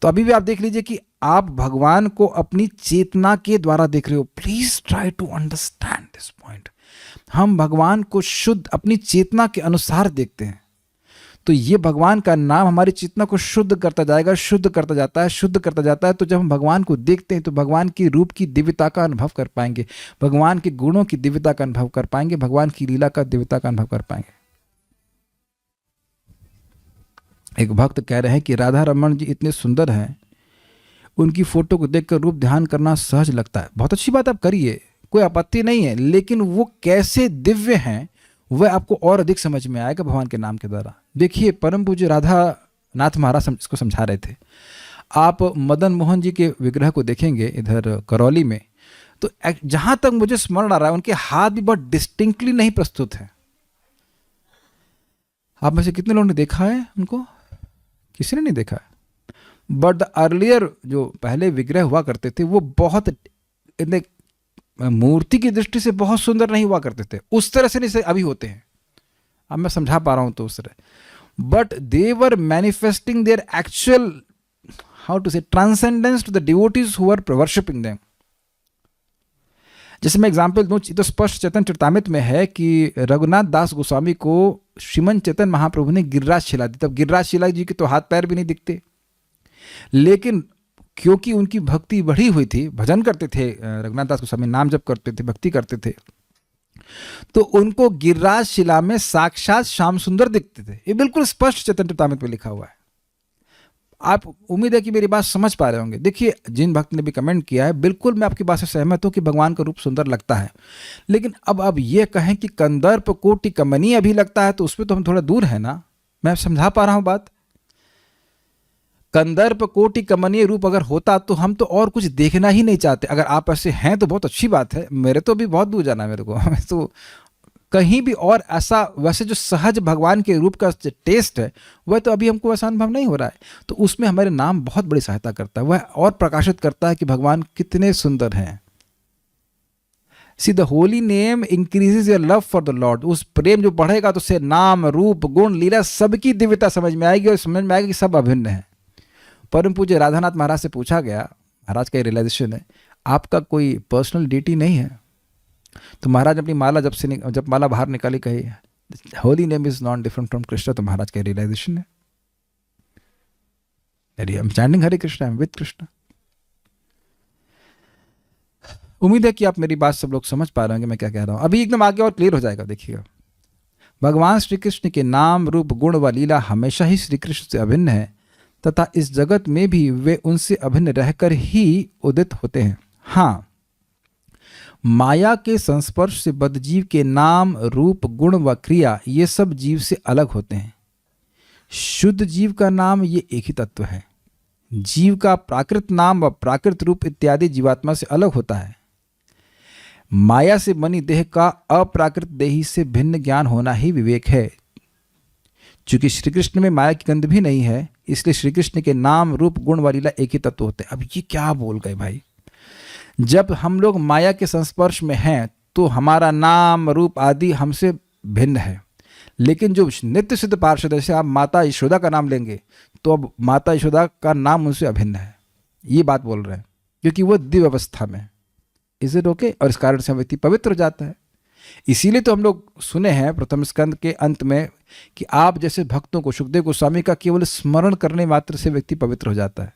तो अभी भी आप देख लीजिए कि आप भगवान को अपनी चेतना के द्वारा देख रहे हो। Please try to understand this point. हम भगवान को शुद्ध अपनी चेतना के अनुसार देखते हैं, तो ये भगवान का नाम हमारी चेतना को शुद्ध करता जाएगा, शुद्ध करता जाता है, शुद्ध करता जाता है। तो जब हम भगवान को देखते हैं तो भगवान की रूप की दिव्यता का अनुभव कर पाएंगे, भगवान के गुणों की दिव्यता का अनुभव कर पाएंगे, भगवान की लीला का दिव्यता का अनुभव कर पाएंगे। एक भक्त कह रहे हैं कि राधा रमन जी इतने सुंदर हैं, उनकी फोटो को देखकर रूप ध्यान करना सहज लगता है। बहुत अच्छी बात, आप करिए, कोई आपत्ति नहीं है, लेकिन वो कैसे दिव्य हैं वह आपको और अधिक समझ में आएगा भगवान के नाम के द्वारा। देखिए, परम पूज्य राधा नाथ महाराज इसको समझा रहे थे। आप मदन मोहन जी के विग्रह को देखेंगे इधर करौली में, तो जहां तक मुझे स्मरण आ रहा है उनके हाथ भी बहुत डिस्टिंक्टली नहीं प्रस्तुत हैं। आप में से कितने लोगों ने देखा है उनको? किसी ने नहीं देखा है। बट द अर्लियर जो पहले विग्रह हुआ करते थे वो बहुत मूर्ति की दृष्टि से बहुत सुंदर नहीं हुआ करते थे, उस तरह से नहीं अभी होते हैं। अब मैं समझा पा रहा हूं तो उस तरह, but they were manifesting their actual, how to say, transcendence to the devotees who are worshipping them. जैसे मैं एग्जांपल दूं, तो स्पष्ट चैतन्य चरितामृत में है कि रघुनाथ दास गोस्वामी को श्रीमन चैतन्य महाप्रभु ने गिरिराज शिला दी। तब गिरिराज शिला जी के तो हाथ पैर भी नहीं दिखते, लेकिन क्योंकि उनकी भक्ति बढ़ी हुई थी, भजन करते थे, रघुनाथ दास गोस्वामी नाम जप करते थे, भक्ति करते थे, तो उनको गिरिराज शिला में साक्षात श्याम सुंदर दिखते थे। ये बिल्कुल स्पष्ट चैतन्य चरितामृत में लिखा हुआ है। आप उम्मीद है कि मेरी बात समझ पा रहे होंगे। देखिए, जिन भक्त ने भी कमेंट किया है, बिल्कुल मैं आपकी बात से सहमत हूं कि भगवान का रूप सुंदर लगता है, लेकिन अब ये कहें कि कंदर्प कोटि कमनीय अभी लगता है, तो उसमें तो हम थोड़ा दूर है ना। मैं समझा पा रहा हूं बात? कंदर्प कोटि कमनीय रूप अगर होता तो हम तो और कुछ देखना ही नहीं चाहते। अगर आप ऐसे हैं तो बहुत अच्छी बात है, मेरे तो अभी बहुत दूर जाना है मेरे को तो कहीं भी और ऐसा, वैसे जो सहज भगवान के रूप का टेस्ट है वह तो अभी हमको ऐसा अनुभव नहीं हो रहा है। तो उसमें हमारे नाम बहुत बड़ी सहायता करता है, वह और प्रकाशित करता है कि भगवान कितने सुंदर हैं। See the holy name increases your love for the Lord. उस प्रेम जो बढ़ेगा तो उससे नाम, रूप, गुण, लीला सबकी दिव्यता समझ में आएगी और समझ में आएगी कि सब अभिन्न है। परम पूज्य राधानाथ महाराज से पूछा गया, महाराज का रियलाइजेशन है, आपका कोई पर्सनल डीटी नहीं है? तो महाराज अपनी माला जब माला बाहर निकाली, कही holy name is not different from Krishna. तो महाराज का रियलाइजेशन है, I M chanting Hare Krishna, I am with Krishna. उम्मीद है कि आप मेरी बात सब लोग समझ पा रहे होंगे मैं क्या कह रहा हूं। अभी एकदम आगे और क्लियर हो जाएगा। देखिएगा, भगवान श्री कृष्ण के नाम, रूप, गुण व लीला हमेशा ही श्री कृष्ण से अभिन्न है, तथा इस जगत में भी वे उनसे अभिन्न रहकर ही उदित होते हैं। हाँ, माया के संस्पर्श से बद्ध जीव के नाम, रूप, गुण व क्रिया ये सब जीव से अलग होते हैं। शुद्ध जीव का नाम ये एक ही तत्व है। जीव का प्राकृत नाम व प्राकृत रूप इत्यादि जीवात्मा से अलग होता है। माया से बनी देह का अप्राकृत देही से भिन्न ज्ञान होना ही विवेक है। चूंकि श्री कृष्ण में माया की गंध भी नहीं है, इसलिए श्री कृष्ण के नाम, रूप, गुण व लीला एक ही तत्व होते हैं। अब ये क्या बोल गए भाई? जब हम लोग माया के संस्पर्श में हैं तो हमारा नाम, रूप आदि हमसे भिन्न है, लेकिन जो नित्य सिद्ध पार्षद, जैसे आप माता यशोदा का नाम लेंगे तो अब माता यशोदा का नाम उनसे अभिन्न है। ये बात बोल रहे हैं क्योंकि वो दिव्य अवस्था में। Is it okay? और इस कारण से व्यक्ति पवित्र हो जाता है। इसीलिए तो हम लोग सुने हैं प्रथम स्कंद के अंत में कि आप जैसे भक्तों को, सुखदेव गोस्वामी का केवल स्मरण करने मात्र से व्यक्ति पवित्र हो जाता है।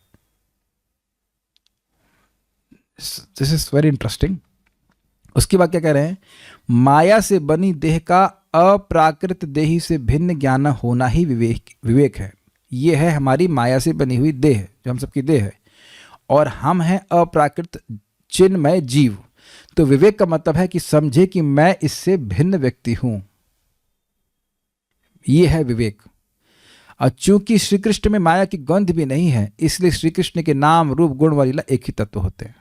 This is very interesting. उसके बाद क्या कह रहे हैं? माया से बनी देह का अप्राकृत देही से भिन्न ज्ञान होना ही विवेक है। ये है हमारी माया से बनी हुई देह, जो हम सबकी देह है, और हम हैं अप्राकृत चिन्मय जीव। तो विवेक का मतलब है कि समझे कि मैं इससे भिन्न व्यक्ति हूं, ये है विवेक। और चूंकि श्री कृष्ण में माया की गंध भी नहीं है, इसलिए श्री कृष्ण के नाम रूप गुण व लीला एक ही तत्व होते हैं।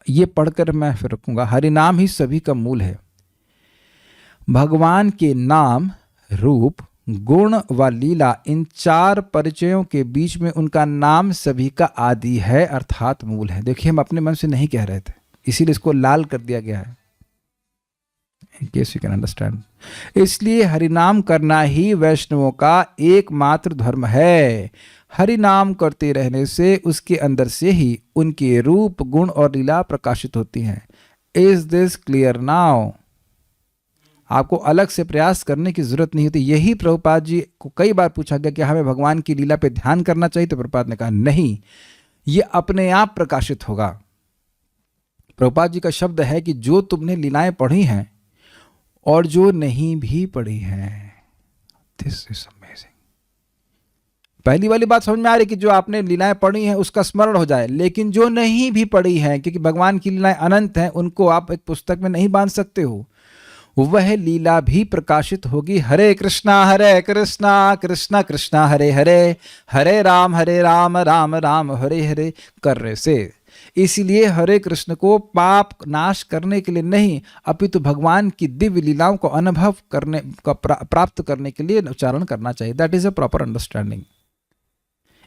ये पढ़कर मैं फिर रखूंगा, हरिनाम ही सभी का मूल है। भगवान के नाम, रूप, गुण व लीला, इन चार परिचयों के बीच में उनका नाम सभी का आदि है, अर्थात मूल है। देखिए, हम अपने मन से नहीं कह रहे थे, इसीलिए इसको लाल कर दिया गया है, in case you can understand। इसलिए हरिनाम करना ही वैष्णवों का एकमात्र धर्म है। हरिनाम करते रहने से उसके अंदर से ही उनके रूप, गुण और लीला प्रकाशित होती हैं। Is this clear now? आपको अलग से प्रयास करने की जरूरत नहीं होती। यही प्रभुपाद जी को कई बार पूछा गया कि हमें भगवान की लीला पे ध्यान करना चाहिए, तो प्रभुपाद ने कहा नहीं, ये अपने आप प्रकाशित होगा। प्रभुपाद जी का शब्द है कि जो तुमने लीलाएं पढ़ी हैं और जो नहीं भी पढ़ी हैं, दिस इज अमेजिंग। पहली वाली बात समझ में आ रही कि जो आपने लीलाएं पढ़ी हैं उसका स्मरण हो जाए, लेकिन जो नहीं भी पढ़ी हैं, क्योंकि भगवान की लीलाएं अनंत हैं, उनको आप एक पुस्तक में नहीं बांध सकते हो, वह लीला भी प्रकाशित होगी। हरे कृष्णा कृष्णा कृष्णा हरे हरे, हरे राम राम राम हरे हरे करने से। इसीलिए हरे कृष्ण को पाप नाश करने के लिए नहीं, अपितु भगवान की दिव्य लीलाओं को अनुभव करने का प्राप्त करने के लिए उच्चारण करना चाहिए। That is a proper understanding.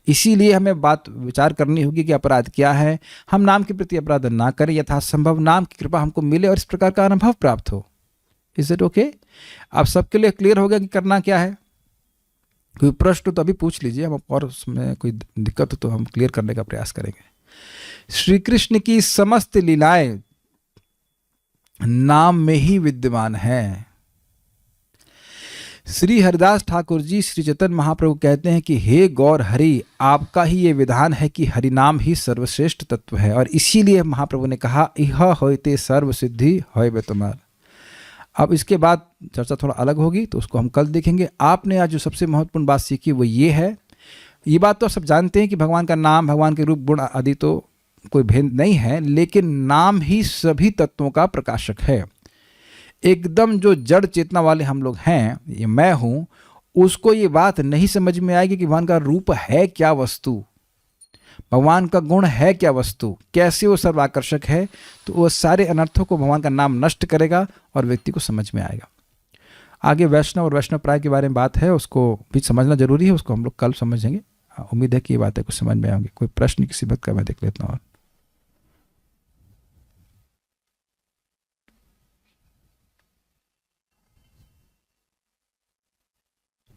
इसीलिए हमें बात विचार करनी होगी कि अपराध क्या है। हम नाम के प्रति अपराध ना करें, यथासंभव नाम की कृपा हमको मिले और इस प्रकार का अनुभव प्राप्त हो। Is it okay? आप सबके लिए क्लियर हो गया कि करना क्या है? कोई प्रश्न तो अभी पूछ लीजिए, हम और उसमें कोई दिक्कत हो तो हम क्लियर करने का प्रयास करेंगे। श्री कृष्ण की समस्त लीलाएं नाम में ही विद्यमान हैं। श्री हरिदास ठाकुर जी श्री चैतन्य महाप्रभु कहते हैं कि हे गौर हरि, आपका ही ये विधान है कि हरिनाम ही सर्वश्रेष्ठ तत्व है, और इसीलिए महाप्रभु ने कहा इह होते सर्व सिद्धि होय बे तुम्हार। अब इसके बाद चर्चा थोड़ा अलग होगी, तो उसको हम कल देखेंगे। आपने आज जो सबसे महत्वपूर्ण बात सीखी वो ये है, ये बात तो सब जानते हैं कि भगवान का नाम, भगवान के रूप, गुण आदि तो कोई भेद नहीं है, लेकिन नाम ही सभी तत्वों का प्रकाशक है। एकदम जो जड़ चेतना वाले हम लोग हैं, ये मैं हूं, उसको ये बात नहीं समझ में आएगी कि भगवान का रूप है क्या वस्तु, भगवान का गुण है क्या वस्तु, कैसे वो सर्वाकर्षक है, तो वो सारे अनर्थों को भगवान का नाम नष्ट करेगा और व्यक्ति को समझ में आएगा। आगे वैष्णव और वैष्णव प्राय के बारे में बात है, उसको भी समझना जरूरी है, उसको हम लोग कल समझेंगे। उम्मीद है कि ये बातें कुछ समझ में आएंगी। कोई प्रश्न किसी बात का मैं देख लेता हूँ।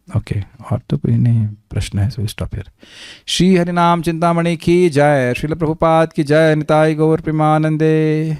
ओके, और तो कोई नहीं प्रश्न है, सो स्टॉप हियर। श्री हरिनाम चिंतामणि की जय, श्रील प्रभुपाद की जय, निताई गौर प्रेमानंदे।